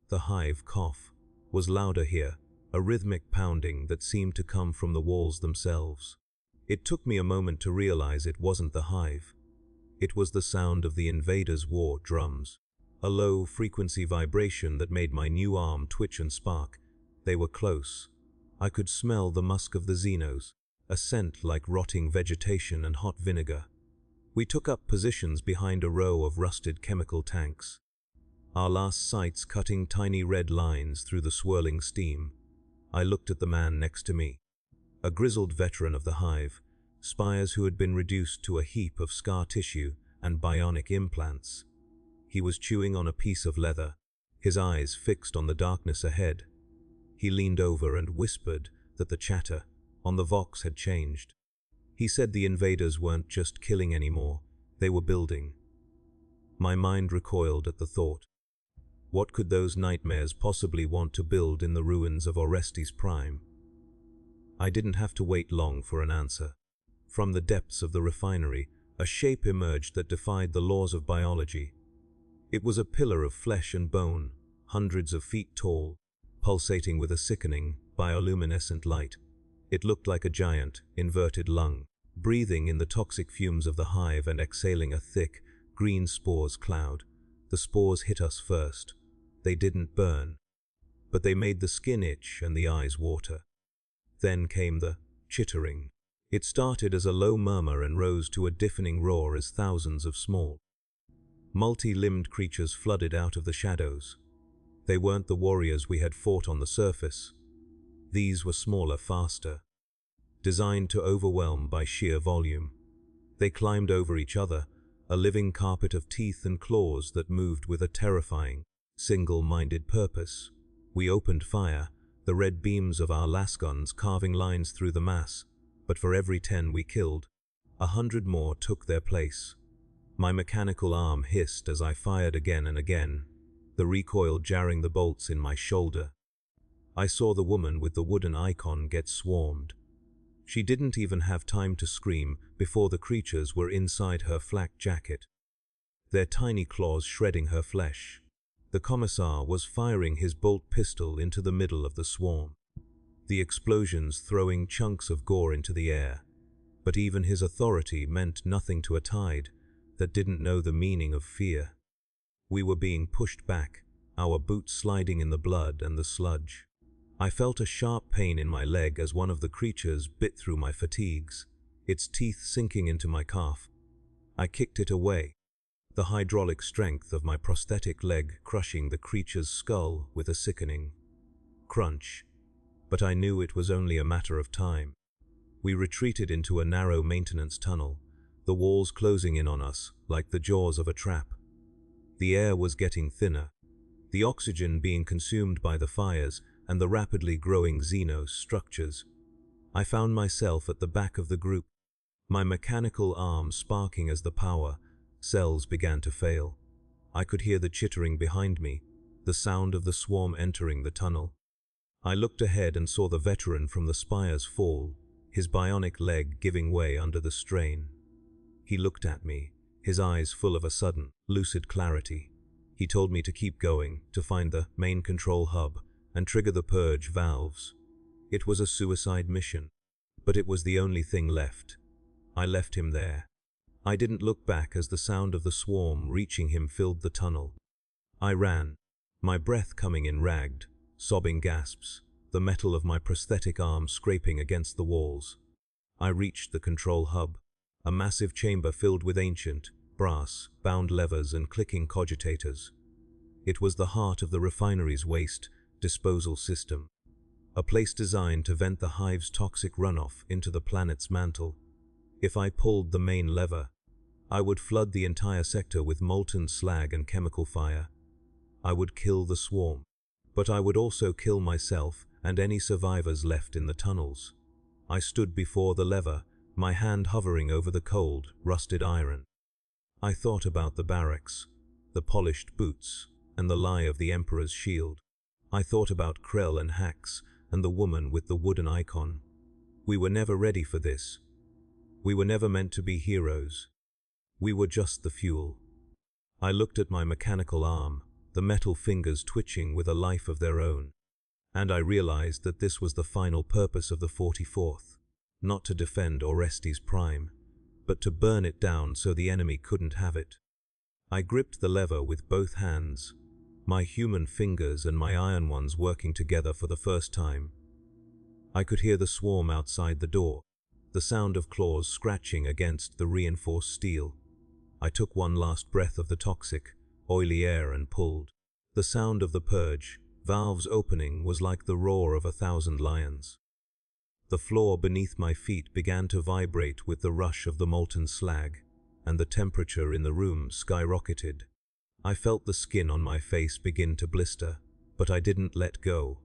The hive cough was louder here, a rhythmic pounding that seemed to come from the walls themselves. It took me a moment to realize it wasn't the hive. It was the sound of the invaders' war drums, a low-frequency vibration that made my new arm twitch and spark. They were close. I could smell the musk of the xenos, a scent like rotting vegetation and hot vinegar. We took up positions behind a row of rusted chemical tanks, our last sights cutting tiny red lines through the swirling steam. I looked at the man next to me, a grizzled veteran of the hive, spires who had been reduced to a heap of scar tissue and bionic implants. He was chewing on a piece of leather, his eyes fixed on the darkness ahead. He leaned over and whispered that the chatter on the Vox had changed. He said the invaders weren't just killing anymore, they were building. My mind recoiled at the thought. What could those nightmares possibly want to build in the ruins of Orestes Prime? I didn't have to wait long for an answer. From the depths of the refinery, a shape emerged that defied the laws of biology. It was a pillar of flesh and bone, hundreds of feet tall, pulsating with a sickening, bioluminescent light. It looked like a giant, inverted lung, breathing in the toxic fumes of the hive and exhaling a thick, green spores cloud. The spores hit us first. They didn't burn, but they made the skin itch and the eyes water. Then came the chittering. It started as a low murmur and rose to a deafening roar as thousands of small, multi-limbed creatures flooded out of the shadows. They weren't the warriors we had fought on the surface. These were smaller, faster, designed to overwhelm by sheer volume. They climbed over each other, a living carpet of teeth and claws that moved with a terrifying, single-minded purpose. We opened fire, the red beams of our lasguns carving lines through the mass, but for every 10 we killed, 100 more took their place. My mechanical arm hissed as I fired again and again, the recoil jarring the bolts in my shoulder. I saw the woman with the wooden icon get swarmed. She didn't even have time to scream before the creatures were inside her flak jacket, their tiny claws shredding her flesh. The commissar was firing his bolt pistol into the middle of the swarm, the explosions throwing chunks of gore into the air. But even his authority meant nothing to a tide that didn't know the meaning of fear. We were being pushed back, our boots sliding in the blood and the sludge. I felt a sharp pain in my leg as one of the creatures bit through my fatigues, its teeth sinking into my calf. I kicked it away, the hydraulic strength of my prosthetic leg crushing the creature's skull with a sickening crunch. But I knew it was only a matter of time. We retreated into a narrow maintenance tunnel, the walls closing in on us like the jaws of a trap. The air was getting thinner, the oxygen being consumed by the fires and the rapidly growing xenos structures. I found myself at the back of the group, my mechanical arm sparking as the power cells began to fail. I could hear the chittering behind me, the sound of the swarm entering the tunnel. I looked ahead and saw the veteran from the spires fall, his bionic leg giving way under the strain. He looked at me, his eyes full of a sudden, lucid clarity. He told me to keep going, to find the main control hub, and trigger the purge valves. It was a suicide mission, but it was the only thing left. I left him there. I didn't look back as the sound of the swarm reaching him filled the tunnel. I ran, my breath coming in ragged, sobbing gasps, the metal of my prosthetic arm scraping against the walls. I reached the control hub, a massive chamber filled with ancient, brass, bound levers and clicking cogitators. It was the heart of the refinery's waste disposal system, a place designed to vent the hive's toxic runoff into the planet's mantle. If I pulled the main lever, I would flood the entire sector with molten slag and chemical fire. I would kill the swarm, but I would also kill myself and any survivors left in the tunnels. I stood before the lever, my hand hovering over the cold, rusted iron. I thought about the barracks, the polished boots, and the lie of the Emperor's shield. I thought about Krell and Hax and the woman with the wooden icon. We were never ready for this. We were never meant to be heroes. We were just the fuel. I looked at my mechanical arm, the metal fingers twitching with a life of their own, and I realized that this was the final purpose of the 44th, not to defend Orestes Prime, but to burn it down so the enemy couldn't have it. I gripped the lever with both hands, my human fingers and my iron ones working together for the first time. I could hear the swarm outside the door, the sound of claws scratching against the reinforced steel. I took one last breath of the toxic, oily air and pulled. The sound of the purge valves opening was like the roar of 1,000 lions. The floor beneath my feet began to vibrate with the rush of the molten slag, and the temperature in the room skyrocketed. I felt the skin on my face begin to blister, but I didn't let go.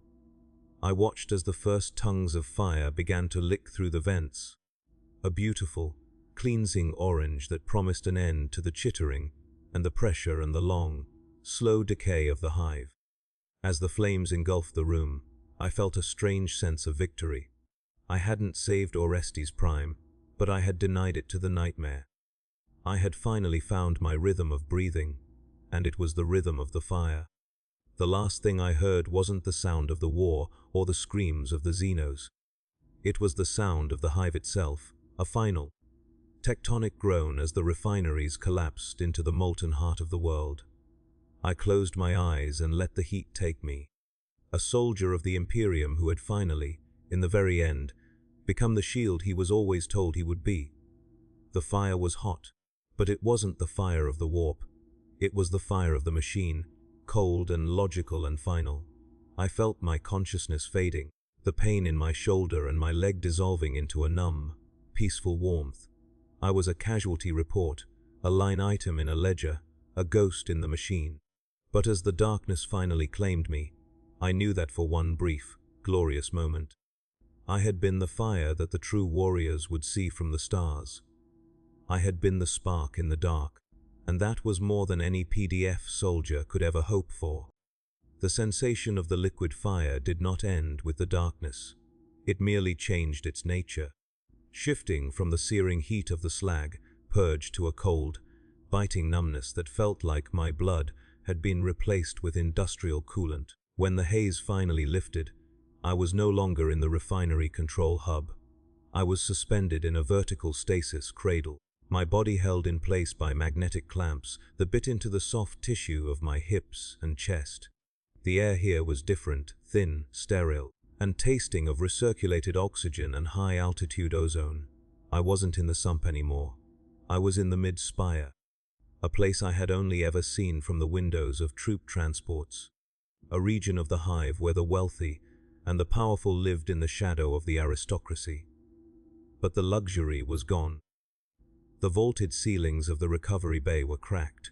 I watched as the first tongues of fire began to lick through the vents, a beautiful, cleansing orange that promised an end to the chittering and the pressure and the long, slow decay of the hive. As the flames engulfed the room, I felt a strange sense of victory. I hadn't saved Orestes Prime, but I had denied it to the nightmare. I had finally found my rhythm of breathing, and it was the rhythm of the fire. The last thing I heard wasn't the sound of the war or the screams of the Xenos. It was the sound of the hive itself, a final, tectonic groan as the refineries collapsed into the molten heart of the world. I closed my eyes and let the heat take me. A soldier of the Imperium who had finally, in the very end, become the shield he was always told he would be. The fire was hot, but it wasn't the fire of the warp. It was the fire of the machine, cold and logical and final. I felt my consciousness fading, the pain in my shoulder and my leg dissolving into a numb, peaceful warmth. I was a casualty report, a line item in a ledger, a ghost in the machine. But as the darkness finally claimed me, I knew that for one brief, glorious moment, I had been the fire that the true warriors would see from the stars. I had been the spark in the dark, and that was more than any PDF soldier could ever hope for. The sensation of the liquid fire did not end with the darkness. It merely changed its nature, shifting from the searing heat of the slag purge to a cold, biting numbness that felt like my blood had been replaced with industrial coolant. When the haze finally lifted, I was no longer in the refinery control hub. I was suspended in a vertical stasis cradle, my body held in place by magnetic clamps that bit into the soft tissue of my hips and chest. The air here was different, thin, sterile, and tasting of recirculated oxygen and high-altitude ozone. I wasn't in the sump anymore. I was in the mid-spire, a place I had only ever seen from the windows of troop transports, a region of the hive where the wealthy and the powerful lived in the shadow of the aristocracy. But the luxury was gone. The vaulted ceilings of the recovery bay were cracked,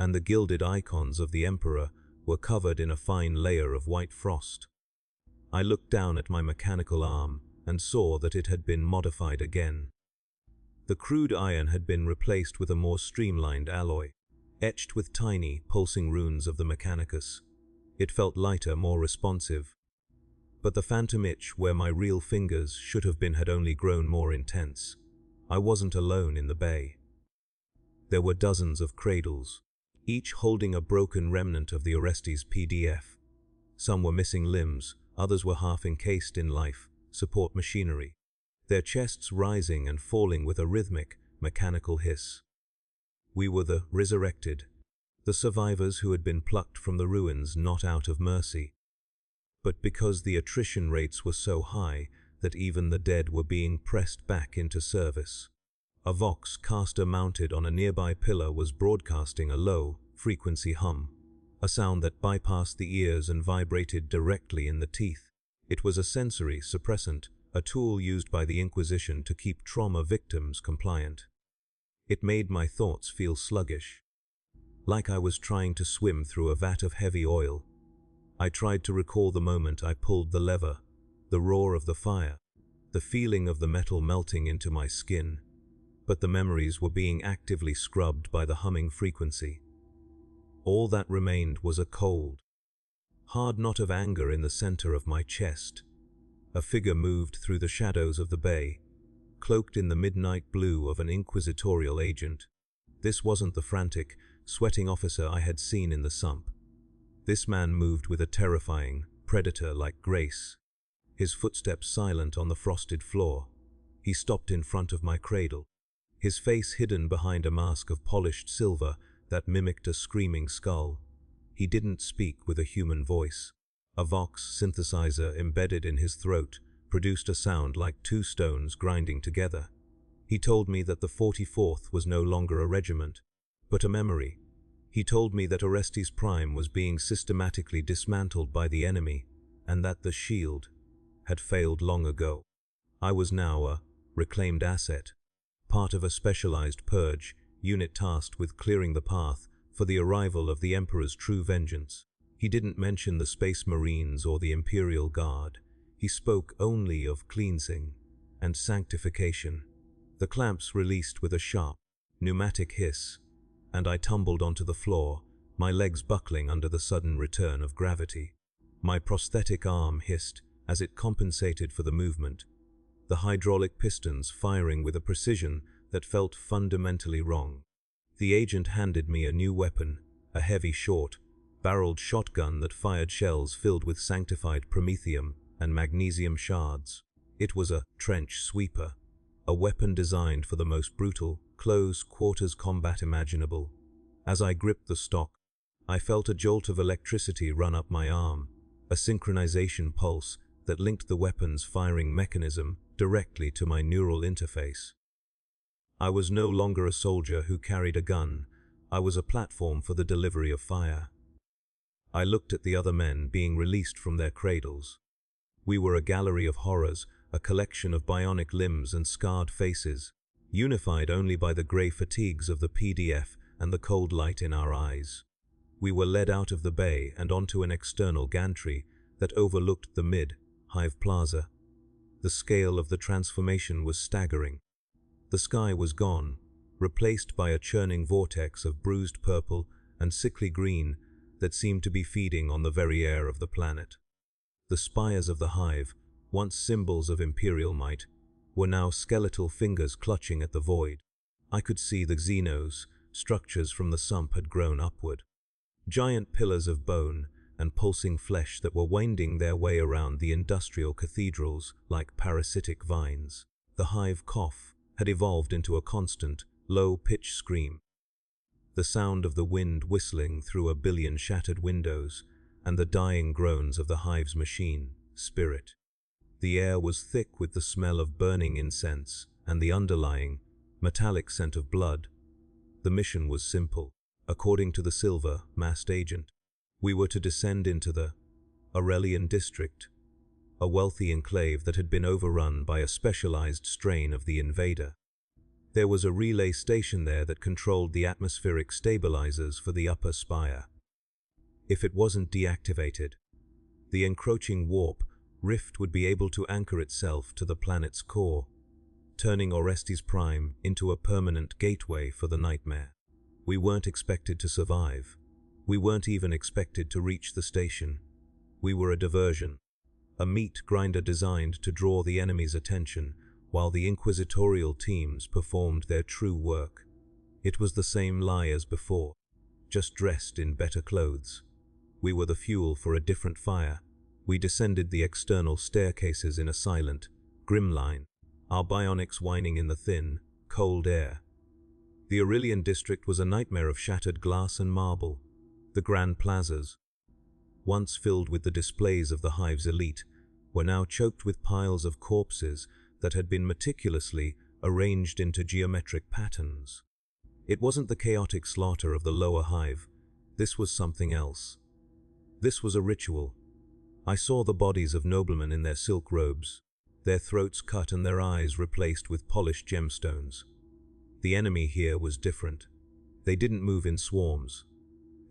and the gilded icons of the emperor were covered in a fine layer of white frost. I looked down at my mechanical arm and saw that it had been modified again. The crude iron had been replaced with a more streamlined alloy, etched with tiny, pulsing runes of the Mechanicus. It felt lighter, more responsive. But the phantom itch where my real fingers should have been had only grown more intense. I wasn't alone in the bay. There were dozens of cradles, each holding a broken remnant of the Orestes PDF. Some were missing limbs, others were half encased in life support machinery, their chests rising and falling with a rhythmic, mechanical hiss. We were the resurrected, the survivors who had been plucked from the ruins not out of mercy, but because the attrition rates were so high that even the dead were being pressed back into service. A Vox caster mounted on a nearby pillar was broadcasting a low, frequency hum, a sound that bypassed the ears and vibrated directly in the teeth. It was a sensory suppressant, a tool used by the Inquisition to keep trauma victims compliant. It made my thoughts feel sluggish, like I was trying to swim through a vat of heavy oil. I tried to recall the moment I pulled the lever, the roar of the fire, the feeling of the metal melting into my skin, but the memories were being actively scrubbed by the humming frequency. All that remained was a cold, hard knot of anger in the center of my chest. A figure moved through the shadows of the bay, cloaked in the midnight blue of an inquisitorial agent. This wasn't the frantic, sweating officer I had seen in the sump. This man moved with a terrifying, predator-like grace, his footsteps silent on the frosted floor. He stopped in front of my cradle, his face hidden behind a mask of polished silver that mimicked a screaming skull. He didn't speak with a human voice. A Vox synthesizer embedded in his throat produced a sound like two stones grinding together. He told me that the 44th was no longer a regiment, but a memory. He told me that Orestes Prime was being systematically dismantled by the enemy, and that the shield had failed long ago. I was now a reclaimed asset, part of a specialized purge unit tasked with clearing the path for the arrival of the Emperor's true vengeance. He didn't mention the Space Marines or the Imperial Guard. He spoke only of cleansing and sanctification. The clamps released with a sharp, pneumatic hiss, and I tumbled onto the floor, my legs buckling under the sudden return of gravity. My prosthetic arm hissed as it compensated for the movement, the hydraulic pistons firing with a precision that felt fundamentally wrong. The agent handed me a new weapon, a heavy short-barreled shotgun that fired shells filled with sanctified promethium and magnesium shards. It was a trench sweeper, a weapon designed for the most brutal, close-quarters combat imaginable. As I gripped the stock, I felt a jolt of electricity run up my arm, a synchronization pulse that linked the weapon's firing mechanism directly to my neural interface. I was no longer a soldier who carried a gun. I was a platform for the delivery of fire. I looked at the other men being released from their cradles. We were a gallery of horrors, a collection of bionic limbs and scarred faces, unified only by the grey fatigues of the PDF and the cold light in our eyes. We were led out of the bay and onto an external gantry that overlooked the mid-hive plaza. The scale of the transformation was staggering. The sky was gone, replaced by a churning vortex of bruised purple and sickly green that seemed to be feeding on the very air of the planet. The spires of the hive, once symbols of imperial might, were now skeletal fingers clutching at the void. I could see the xenos, structures from the sump had grown upward. Giant pillars of bone and pulsing flesh that were winding their way around the industrial cathedrals like parasitic vines. The hive cough had evolved into a constant, low-pitched scream. The sound of the wind whistling through a billion shattered windows and the dying groans of the hive's machine, spirit. The air was thick with the smell of burning incense and the underlying, metallic scent of blood. The mission was simple. According to the silver-masked agent, we were to descend into the Aurelian district, a wealthy enclave that had been overrun by a specialized strain of the invader. There was a relay station there that controlled the atmospheric stabilizers for the upper spire. If it wasn't deactivated, the encroaching warp rift would be able to anchor itself to the planet's core, turning Orestes Prime into a permanent gateway for the nightmare. We weren't expected to survive. We weren't even expected to reach the station. We were a diversion, a meat grinder designed to draw the enemy's attention while the inquisitorial teams performed their true work. It was the same lie as before, just dressed in better clothes. We were the fuel for a different fire. We descended the external staircases in a silent, grim line, our bionics whining in the thin, cold air. The Aurelian district was a nightmare of shattered glass and marble. The grand plazas, once filled with the displays of the hive's elite, were now choked with piles of corpses that had been meticulously arranged into geometric patterns. It wasn't the chaotic slaughter of the lower hive. This was something else. This was a ritual. I saw the bodies of noblemen in their silk robes, their throats cut and their eyes replaced with polished gemstones. The enemy here was different. They didn't move in swarms.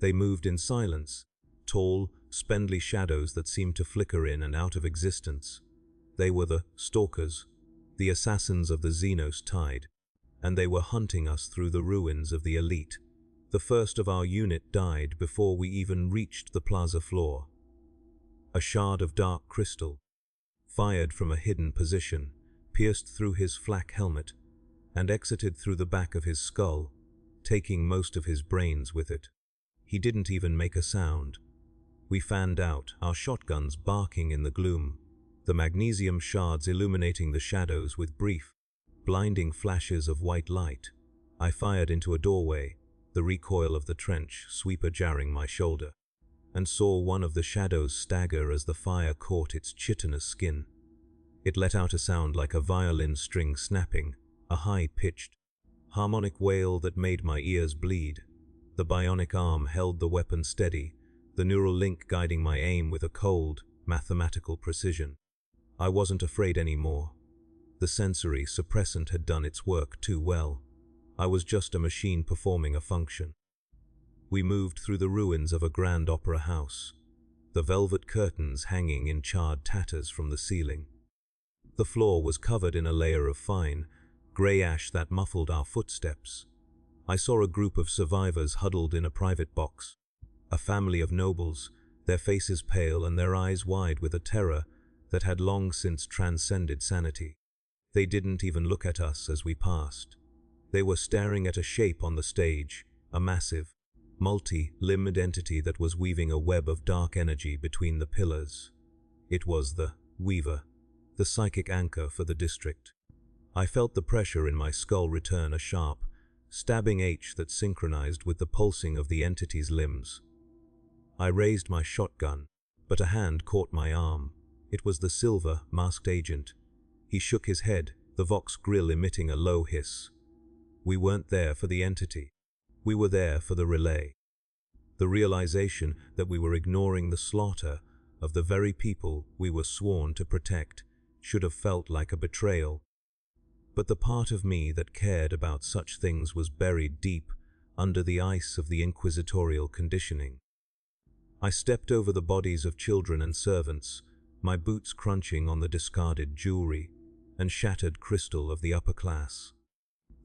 They moved in silence, tall, spindly shadows that seemed to flicker in and out of existence. They were the stalkers, the assassins of the Xenos tide, and they were hunting us through the ruins of the elite. The first of our unit died before we even reached the plaza floor. A shard of dark crystal, fired from a hidden position, pierced through his flak helmet and exited through the back of his skull, taking most of his brains with it. He didn't even make a sound. We fanned out, our shotguns barking in the gloom, the magnesium shards illuminating the shadows with brief, blinding flashes of white light. I fired into a doorway, the recoil of the trench sweeper jarring my shoulder, and saw one of the shadows stagger as the fire caught its chitinous skin. It let out a sound like a violin string snapping, a high-pitched, harmonic wail that made my ears bleed. The bionic arm held the weapon steady, the neural link guiding my aim with a cold, mathematical precision. I wasn't afraid anymore. The sensory suppressant had done its work too well. I was just a machine performing a function. We moved through the ruins of a grand opera house, the velvet curtains hanging in charred tatters from the ceiling. The floor was covered in a layer of fine, grey ash that muffled our footsteps. I saw a group of survivors huddled in a private box, A family of nobles, their faces pale and their eyes wide with a terror that had long since transcended sanity. They didn't even look at us as we passed. They were staring at a shape on the stage, a massive, multi-limbed entity that was weaving a web of dark energy between the pillars. It was the Weaver, the psychic anchor for the district. I felt the pressure in my skull return, a sharp, stabbing ache that synchronized with the pulsing of the entity's limbs. I raised my shotgun, but a hand caught my arm. It was the silver, masked agent. He shook his head, the Vox grill emitting a low hiss. We weren't there for the entity. We were there for the relay. The realization that we were ignoring the slaughter of the very people we were sworn to protect should have felt like a betrayal. But the part of me that cared about such things was buried deep under the ice of the inquisitorial conditioning. I stepped over the bodies of children and servants, my boots crunching on the discarded jewelry and shattered crystal of the upper class.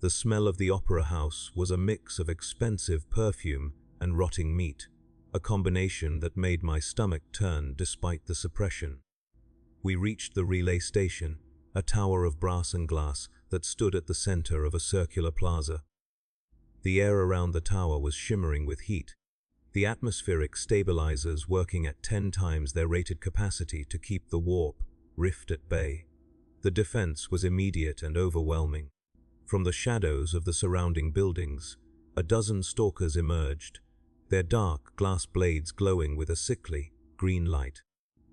The smell of the opera house was a mix of expensive perfume and rotting meat, a combination that made my stomach turn despite the suppression. We reached the relay station, a tower of brass and glass that stood at the center of a circular plaza. The air around the tower was shimmering with heat, the atmospheric stabilizers working at 10 times their rated capacity to keep the warp rift at bay. The defense was immediate and overwhelming. From the shadows of the surrounding buildings, a dozen stalkers emerged, their dark glass blades glowing with a sickly, green light.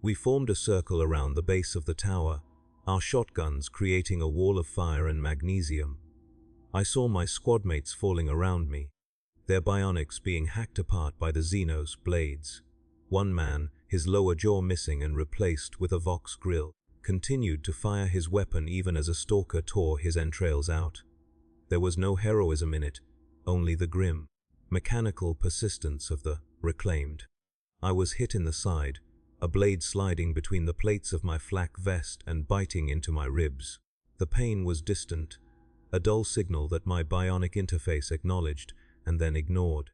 We formed a circle around the base of the tower, our shotguns creating a wall of fire and magnesium. I saw my squadmates falling around me, their bionics being hacked apart by the Xenos blades. One man, his lower jaw missing and replaced with a Vox grill, continued to fire his weapon even as a stalker tore his entrails out. There was no heroism in it, only the grim, mechanical persistence of the reclaimed. I was hit in the side, a blade sliding between the plates of my flak vest and biting into my ribs. The pain was distant, a dull signal that my bionic interface acknowledged and then ignored.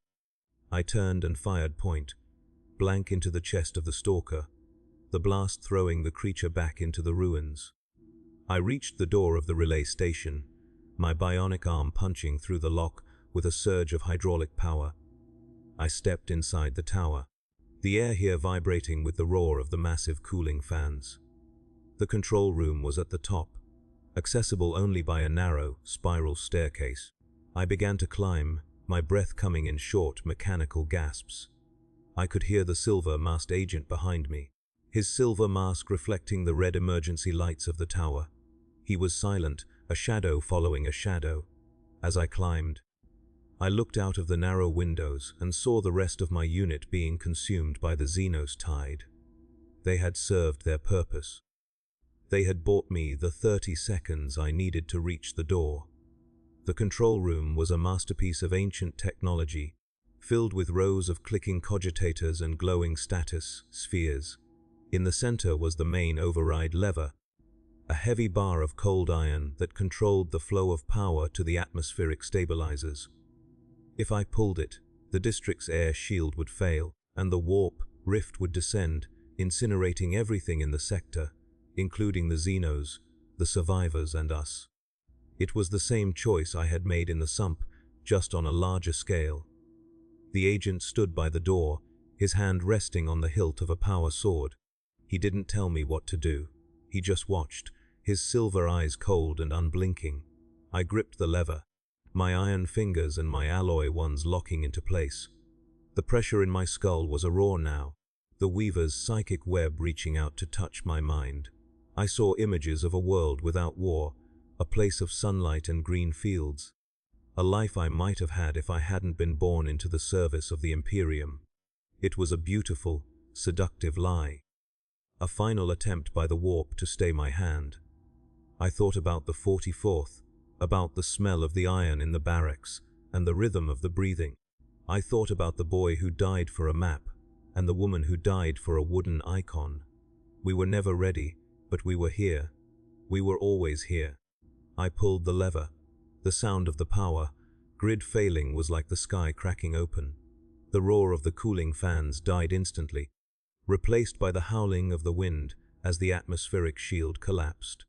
I turned and fired point blank into the chest of the stalker, the blast throwing the creature back into the ruins. I reached the door of the relay station, my bionic arm punching through the lock with a surge of hydraulic power. I stepped inside the tower, the air here vibrating with the roar of the massive cooling fans. The control room was at the top, accessible only by a narrow, spiral staircase. I began to climb, my breath coming in short, mechanical gasps. I could hear the silver masked agent behind me, his silver mask reflecting the red emergency lights of the tower. He was silent, a shadow following a shadow. As I climbed, I looked out of the narrow windows and saw the rest of my unit being consumed by the Xenos tide. They had served their purpose. They had bought me the 30 seconds I needed to reach the door. The control room was a masterpiece of ancient technology, filled with rows of clicking cogitators and glowing status spheres. In the center was the main override lever, a heavy bar of cold iron that controlled the flow of power to the atmospheric stabilizers. If I pulled it, the district's air shield would fail, and the warp rift would descend, incinerating everything in the sector, including the Xenos, the survivors, and us. It was the same choice I had made in the sump, just on a larger scale. The agent stood by the door, his hand resting on the hilt of a power sword. He didn't tell me what to do. He just watched, his silver eyes cold and unblinking. I gripped the lever, my iron fingers and my alloy ones locking into place. The pressure in my skull was a roar now, the Weaver's psychic web reaching out to touch my mind. I saw images of a world without war, a place of sunlight and green fields, a life I might have had if I hadn't been born into the service of the Imperium. It was a beautiful, seductive lie, a final attempt by the warp to stay my hand. I thought about the 44th, about the smell of the iron in the barracks and the rhythm of the breathing. I thought about the boy who died for a map and the woman who died for a wooden icon. We were never ready, but we were here. We were always here. I pulled the lever. The sound of the power grid failing was like the sky cracking open. The roar of the cooling fans died instantly, replaced by the howling of the wind as the atmospheric shield collapsed.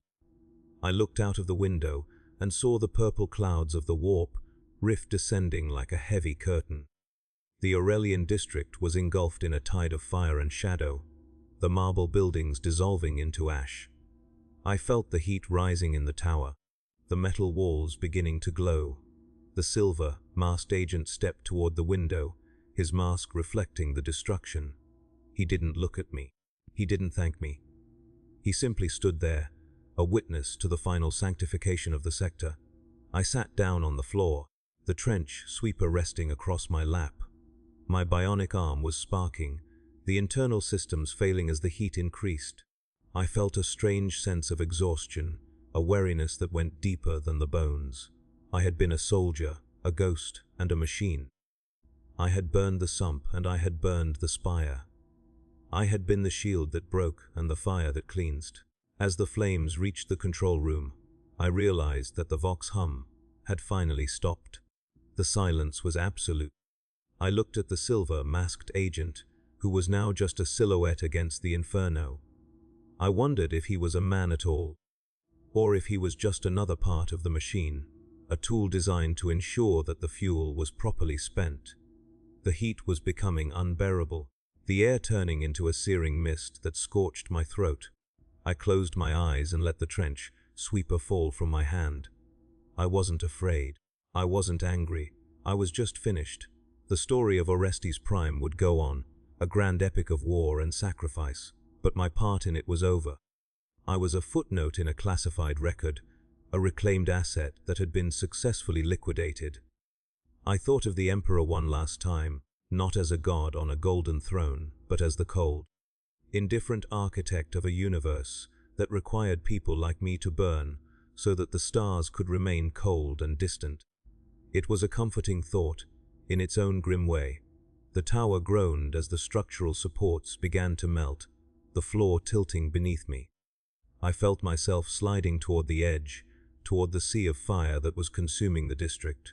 I looked out of the window and saw the purple clouds of the warp rift descending like a heavy curtain. The Aurelian district was engulfed in a tide of fire and shadow, the marble buildings dissolving into ash. I felt the heat rising in the tower, the metal walls beginning to glow. The silver, masked agent stepped toward the window, his mask reflecting the destruction. He didn't look at me. He didn't thank me. He simply stood there, a witness to the final sanctification of the sector. I sat down on the floor, the trench sweeper resting across my lap. My bionic arm was sparking, the internal systems failing as the heat increased. I felt a strange sense of exhaustion, a weariness that went deeper than the bones. I had been a soldier, a ghost, and a machine. I had burned the sump and I had burned the spire. I had been the shield that broke and the fire that cleansed. As the flames reached the control room, I realized that the Vox hum had finally stopped. The silence was absolute. I looked at the silver, masked agent, who was now just a silhouette against the inferno. I wondered if he was a man at all, or if he was just another part of the machine, a tool designed to ensure that the fuel was properly spent. The heat was becoming unbearable, the air turning into a searing mist that scorched my throat. I closed my eyes and let the trench sweeper fall from my hand. I wasn't afraid. I wasn't angry. I was just finished. The story of Orestes Prime would go on, a grand epic of war and sacrifice, but my part in it was over. I was a footnote in a classified record, a reclaimed asset that had been successfully liquidated. I thought of the Emperor one last time, not as a god on a golden throne, but as the cold, indifferent architect of a universe that required people like me to burn so that the stars could remain cold and distant. It was a comforting thought, in its own grim way. The tower groaned as the structural supports began to melt, the floor tilting beneath me. I felt myself sliding toward the edge, toward the sea of fire that was consuming the district.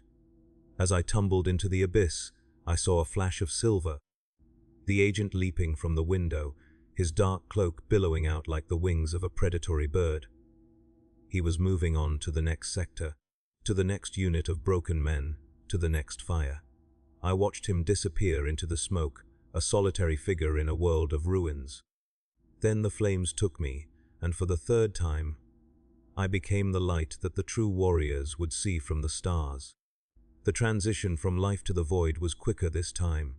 As I tumbled into the abyss, I saw a flash of silver. The agent leaping from the window, his dark cloak billowing out like the wings of a predatory bird. He was moving on to the next sector, to the next unit of broken men, to the next fire. I watched him disappear into the smoke, a solitary figure in a world of ruins. Then the flames took me, and for the third time, I became the light that the true warriors would see from the stars. The transition from life to the void was quicker this time.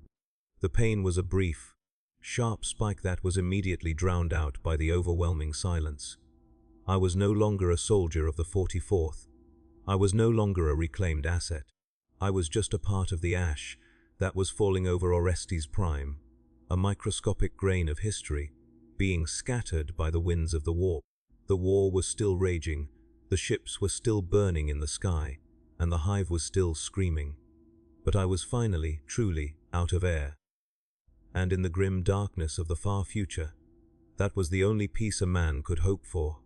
The pain was a brief, sharp spike that was immediately drowned out by the overwhelming silence. I was no longer a soldier of the 44th. I was no longer a reclaimed asset. I was just a part of the ash that was falling over Orestes Prime, a microscopic grain of history, being scattered by the winds of the warp. The war was still raging, the ships were still burning in the sky, and the hive was still screaming. But I was finally, truly, out of air. And in the grim darkness of the far future, that was the only peace a man could hope for.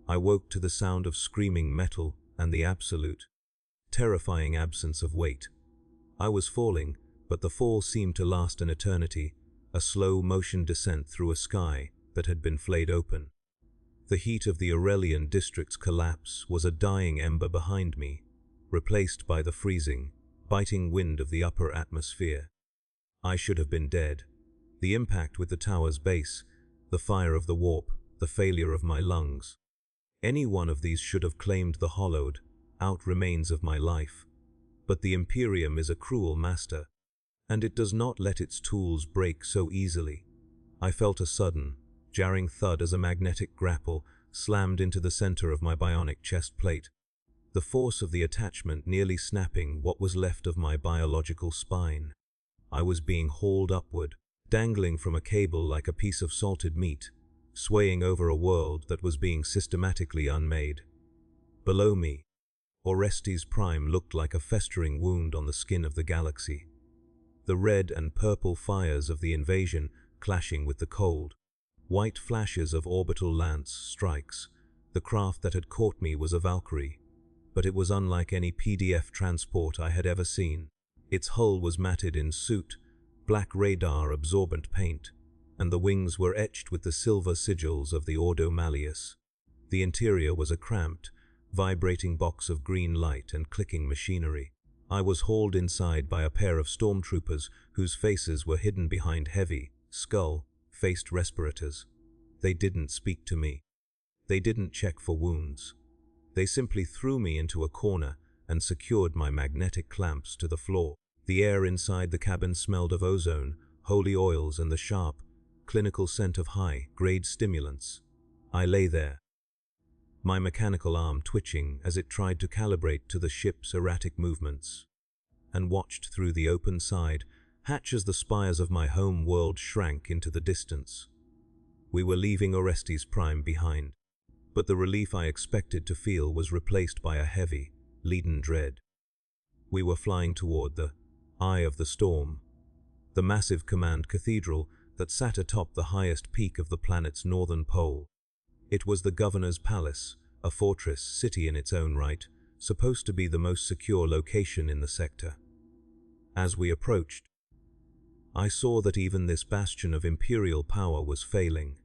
I woke to the sound of screaming metal and the absolute, terrifying absence of weight. I was falling, but the fall seemed to last an eternity, a slow motion descent through a sky that had been flayed open. The heat of the Aurelian district's collapse was a dying ember behind me, replaced by the freezing, biting wind of the upper atmosphere. I should have been dead. The impact with the tower's base, the fire of the warp, the failure of my lungs. Any one of these should have claimed the hollowed out remains of my life. But the Imperium is a cruel master, and it does not let its tools break so easily. I felt a sudden, jarring thud as a magnetic grapple slammed into the center of my bionic chest plate, the force of the attachment nearly snapping what was left of my biological spine. I was being hauled upward, dangling from a cable like a piece of salted meat, swaying over a world that was being systematically unmade. Below me, Orestes Prime looked like a festering wound on the skin of the galaxy. The red and purple fires of the invasion clashing with the cold, white flashes of orbital lance strikes. The craft that had caught me was a Valkyrie, but it was unlike any PDF transport I had ever seen. Its hull was matted in soot, black radar-absorbent paint, and the wings were etched with the silver sigils of the Ordo Malleus. The interior was a cramped, vibrating box of green light and clicking machinery. I was hauled inside by a pair of stormtroopers whose faces were hidden behind heavy, skull-faced respirators. They didn't speak to me. They didn't check for wounds. They simply threw me into a corner and secured my magnetic clamps to the floor. The air inside the cabin smelled of ozone, holy oils, and the sharp, clinical scent of high-grade stimulants. I lay there, my mechanical arm twitching as it tried to calibrate to the ship's erratic movements, and watched through the open side hatch as the spires of my home world shrank into the distance. We were leaving Orestes Prime behind, but the relief I expected to feel was replaced by a heavy, leaden dread. We were flying toward the eye of the storm, the massive command cathedral that sat atop the highest peak of the planet's northern pole. It was the governor's palace, a fortress city in its own right, supposed to be the most secure location in the sector. As we approached, I saw that even this bastion of imperial power was failing.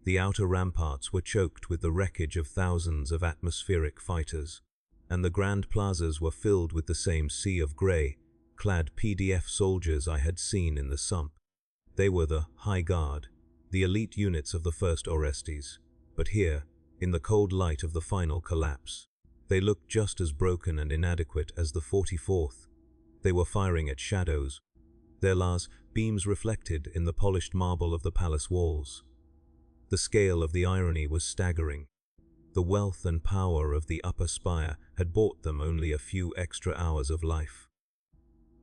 The outer ramparts were choked with the wreckage of thousands of atmospheric fighters, and the grand plazas were filled with the same sea of grey-clad PDF soldiers I had seen in the sump. They were the High Guard, the elite units of the first Orestes, but here, in the cold light of the final collapse, they looked just as broken and inadequate as the 44th. They were firing at shadows, their las beams reflected in the polished marble of the palace walls. The scale of the irony was staggering. The wealth and power of the upper spire had bought them only a few extra hours of life.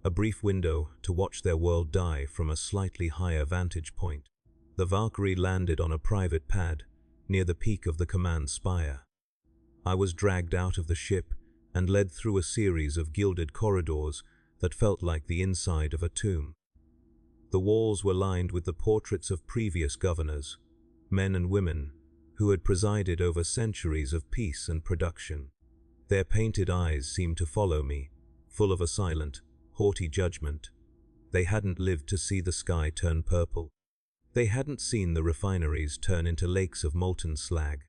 A brief window to watch their world die from a slightly higher vantage point. The Valkyrie landed on a private pad near the peak of the command spire. I was dragged out of the ship and led through a series of gilded corridors that felt like the inside of a tomb. The walls were lined with the portraits of previous governors, men and women who had presided over centuries of peace and production. Their painted eyes seemed to follow me, full of a silent, haughty judgment. They hadn't lived to see the sky turn purple. They hadn't seen the refineries turn into lakes of molten slag.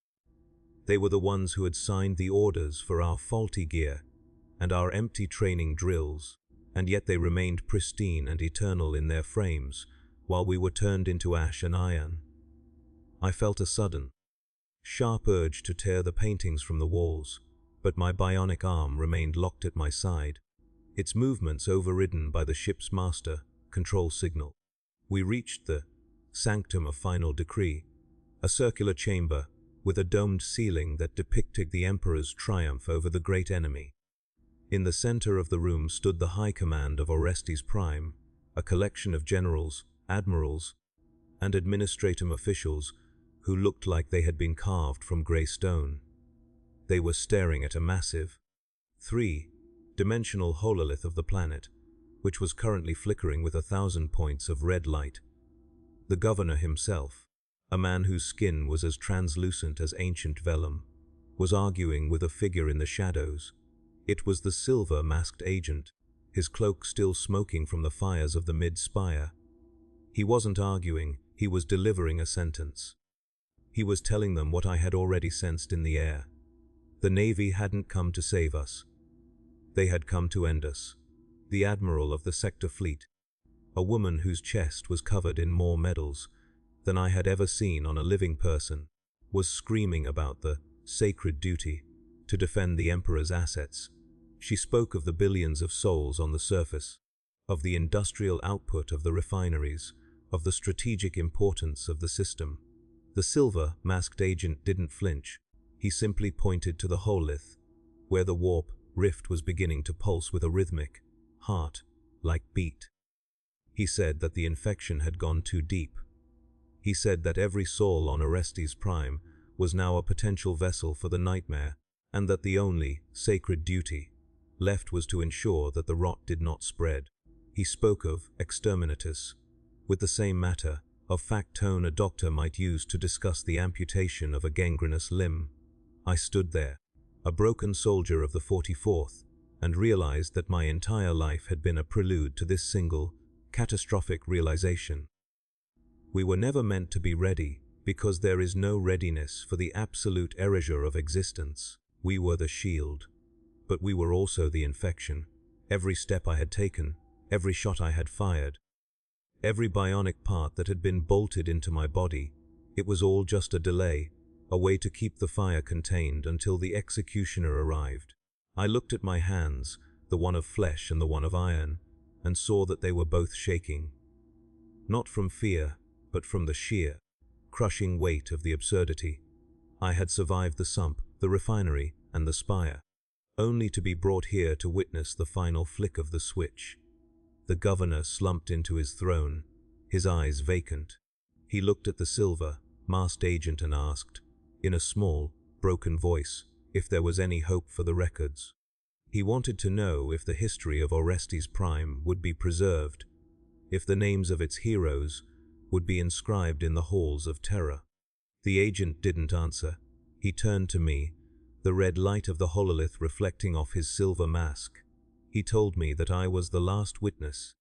They were the ones who had signed the orders for our faulty gear and our empty training drills, and yet they remained pristine and eternal in their frames while we were turned into ash and iron. I felt a sudden, sharp urge to tear the paintings from the walls, but my bionic arm remained locked at my side, its movements overridden by the ship's master control signal. We reached the sanctum of final decree, a circular chamber with a domed ceiling that depicted the Emperor's triumph over the great enemy. In the center of the room stood the high command of Orestes Prime, a collection of generals, admirals, and administratum officials who looked like they had been carved from grey stone. They were staring at a massive, three-dimensional hololith of the planet, which was currently flickering with 1,000 points of red light. The governor himself, a man whose skin was as translucent as ancient vellum, was arguing with a figure in the shadows. It was the silver-masked agent, his cloak still smoking from the fires of the mid-spire. He wasn't arguing, he was delivering a sentence. He was telling them what I had already sensed in the air. The Navy hadn't come to save us. They had come to end us. The admiral of the sector fleet, a woman whose chest was covered in more medals than I had ever seen on a living person, was screaming about the sacred duty to defend the Emperor's assets. She spoke of the billions of souls on the surface, of the industrial output of the refineries, of the strategic importance of the system. The silver-masked agent didn't flinch. He simply pointed to the hololith, where the warp rift was beginning to pulse with a rhythmic, heart-like beat. He said that the infection had gone too deep. He said that every soul on Orestes Prime was now a potential vessel for the nightmare, and that the only sacred duty left was to ensure that the rot did not spread. He spoke of exterminatus, with the same matter of fact tone a doctor might use to discuss the amputation of a gangrenous limb. I stood there, a broken soldier of the 44th, and realized that my entire life had been a prelude to this single, catastrophic realization. We were never meant to be ready, because there is no readiness for the absolute erasure of existence. We were the shield, but we were also the infection. Every step I had taken, every shot I had fired, every bionic part that had been bolted into my body, it was all just a delay, a way to keep the fire contained until the executioner arrived. I looked at my hands, the one of flesh and the one of iron, and saw that they were both shaking. Not from fear, but from the sheer, crushing weight of the absurdity. I had survived the sump, the refinery, and the spire, only to be brought here to witness the final flick of the switch. The governor slumped into his throne, his eyes vacant. He looked at the silver, masked agent and asked, in a small, broken voice, if there was any hope for the records. He wanted to know if the history of Orestes Prime would be preserved, if the names of its heroes would be inscribed in the halls of terror. The agent didn't answer. He turned to me, the red light of the hololith reflecting off his silver mask. He told me that I was the last witness.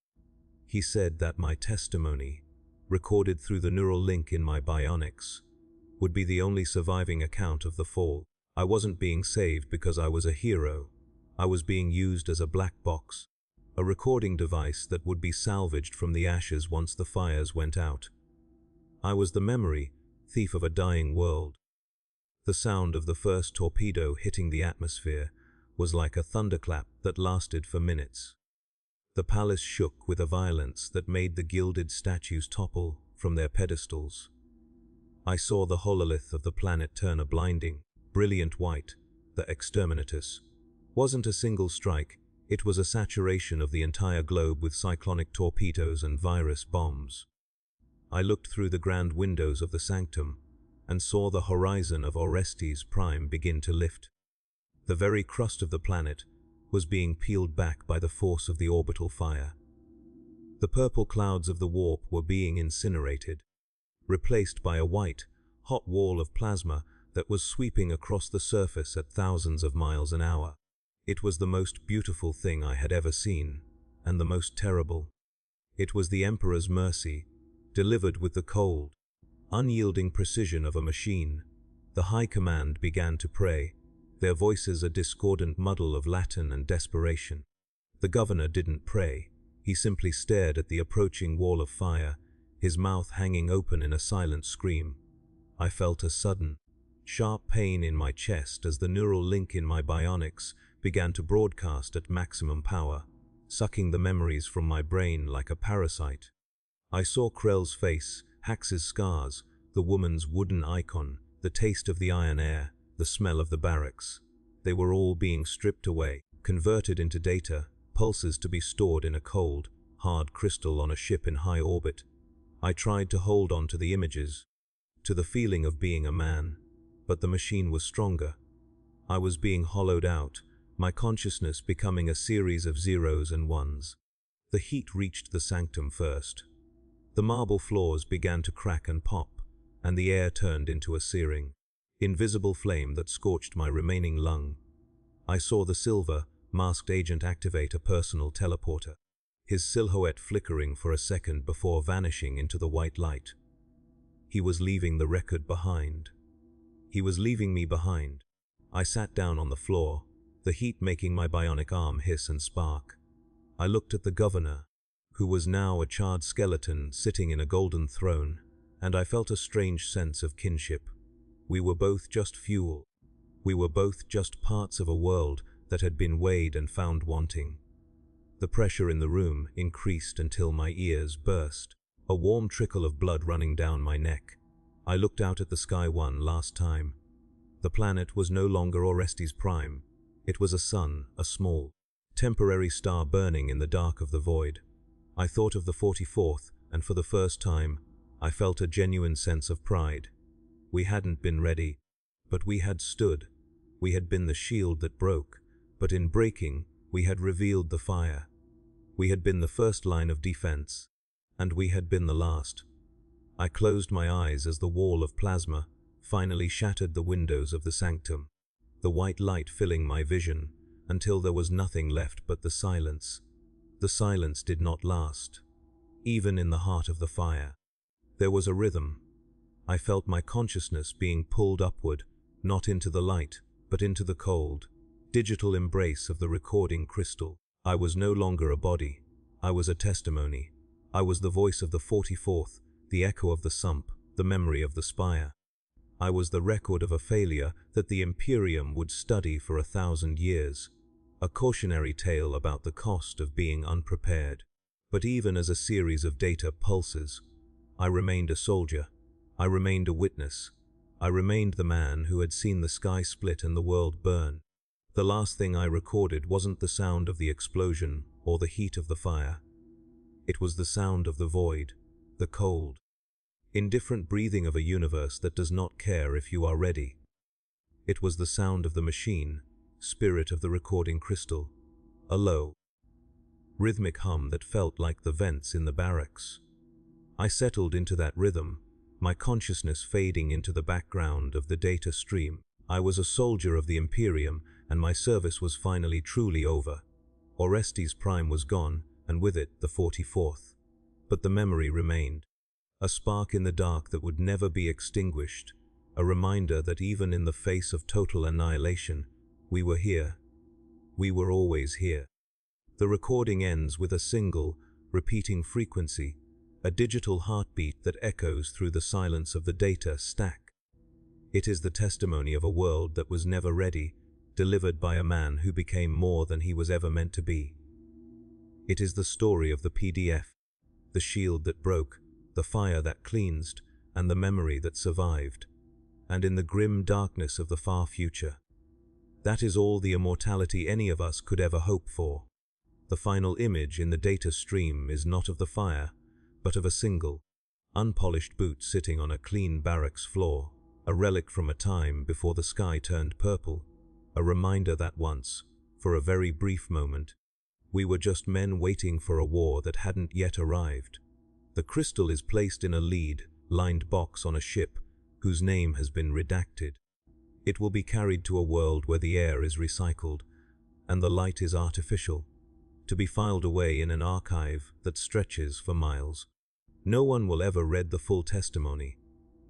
He said that my testimony, recorded through the neural link in my bionics, would be the only surviving account of the fall. I wasn't being saved because I was a hero. I was being used as a black box, a recording device that would be salvaged from the ashes once the fires went out. I was the memory thief of a dying world. The sound of the first torpedo hitting the atmosphere was like a thunderclap that lasted for minutes. The palace shook with a violence that made the gilded statues topple from their pedestals. I saw the hololith of the planet turn a blinding, brilliant white. The exterminatus wasn't a single strike, it was a saturation of the entire globe with cyclonic torpedoes and virus bombs. I looked through the grand windows of the sanctum and saw the horizon of Orestes Prime begin to lift. The very crust of the planet was being peeled back by the force of the orbital fire. The purple clouds of the warp were being incinerated, replaced by a white, hot wall of plasma that was sweeping across the surface at thousands of miles an hour. It was the most beautiful thing I had ever seen, and the most terrible. It was the Emperor's mercy, delivered with the cold, unyielding precision of a machine. The High Command began to pray, their voices a discordant muddle of Latin and desperation. The governor didn't pray, he simply stared at the approaching wall of fire, his mouth hanging open in a silent scream. I felt a sudden, sharp pain in my chest as the neural link in my bionics began to broadcast at maximum power, sucking the memories from my brain like a parasite. I saw Krell's face, Hax's scars, the woman's wooden icon, the taste of the iron air, the smell of the barracks. They were all being stripped away, converted into data, pulses to be stored in a cold, hard crystal on a ship in high orbit. I tried to hold on to the images, to the feeling of being a man, but the machine was stronger. I was being hollowed out, my consciousness becoming a series of zeros and ones. The heat reached the sanctum first. The marble floors began to crack and pop, and the air turned into a searing, invisible flame that scorched my remaining lung. I saw the silver, masked agent activate a personal teleporter, his silhouette flickering for a second before vanishing into the white light. He was leaving the record behind. He was leaving me behind. I sat down on the floor, the heat making my bionic arm hiss and spark. I looked at the governor, who was now a charred skeleton sitting in a golden throne, and I felt a strange sense of kinship. We were both just fuel. We were both just parts of a world that had been weighed and found wanting. The pressure in the room increased until my ears burst, a warm trickle of blood running down my neck. I looked out at the sky one last time. The planet was no longer Orestes Prime. It was a sun, a small, temporary star burning in the dark of the void. I thought of the 44th, and for the first time, I felt a genuine sense of pride. We hadn't been ready, but we had stood. We had been the shield that broke, but in breaking, we had revealed the fire. We had been the first line of defense, and we had been the last. I closed my eyes as the wall of plasma finally shattered the windows of the sanctum, the white light filling my vision until there was nothing left but the silence. The silence did not last. even in the heart of the fire. There was a rhythm. I felt my consciousness being pulled upward, not into the light, but into the cold, digital embrace of the recording crystal. I was no longer a body. I was a testimony. I was the voice of the 44th, the echo of the sump, the memory of the spire. I was the record of a failure that the Imperium would study for 1,000 years, a cautionary tale about the cost of being unprepared. But even as a series of data pulses, I remained a soldier. I remained a witness. I remained the man who had seen the sky split and the world burn. The last thing I recorded wasn't the sound of the explosion or the heat of the fire. It was the sound of the void, the cold, indifferent breathing of a universe that does not care if you are ready. It was the sound of the machine, spirit of the recording crystal, a low, rhythmic hum that felt like the vents in the barracks. I settled into that rhythm, my consciousness fading into the background of the data stream. I was a soldier of the Imperium, and my service was finally truly over. Orestes Prime was gone, and with it the 44th. But the memory remained. A spark in the dark that would never be extinguished, a reminder that even in the face of total annihilation, we were here. We were always here. The recording ends with a single, repeating frequency, a digital heartbeat that echoes through the silence of the data stack. It is the testimony of a world that was never ready, delivered by a man who became more than he was ever meant to be. It is the story of the PDF, the shield that broke, the fire that cleansed, and the memory that survived. And in the grim darkness of the far future, that is all the immortality any of us could ever hope for. The final image in the data stream is not of the fire, but of a single, unpolished boot sitting on a clean barracks floor, a relic from a time before the sky turned purple, a reminder that once, for a very brief moment, we were just men waiting for a war that hadn't yet arrived. The crystal is placed in a lead-lined box on a ship whose name has been redacted. It will be carried to a world where the air is recycled and the light is artificial, to be filed away in an archive that stretches for miles. No one will ever read the full testimony.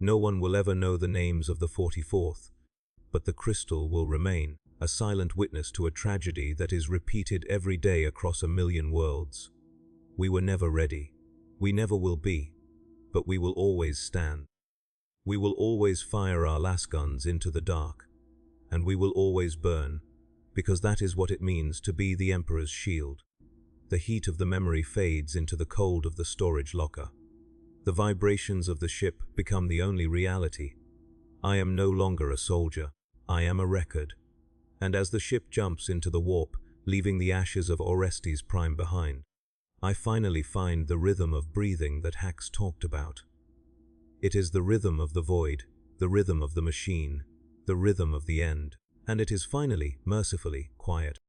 No one will ever know the names of the 44th, but the crystal will remain, a silent witness to a tragedy that is repeated every day across 1,000,000 worlds. We were never ready. We never will be, but we will always stand. We will always fire our lasguns into the dark, and we will always burn, because that is what it means to be the Emperor's shield. The heat of the memory fades into the cold of the storage locker. The vibrations of the ship become the only reality. I am no longer a soldier. I am a record. And as the ship jumps into the warp, leaving the ashes of Orestes Prime behind, I finally find the rhythm of breathing that Hacks talked about. It is the rhythm of the void, the rhythm of the machine, the rhythm of the end, and it is finally, mercifully, quiet.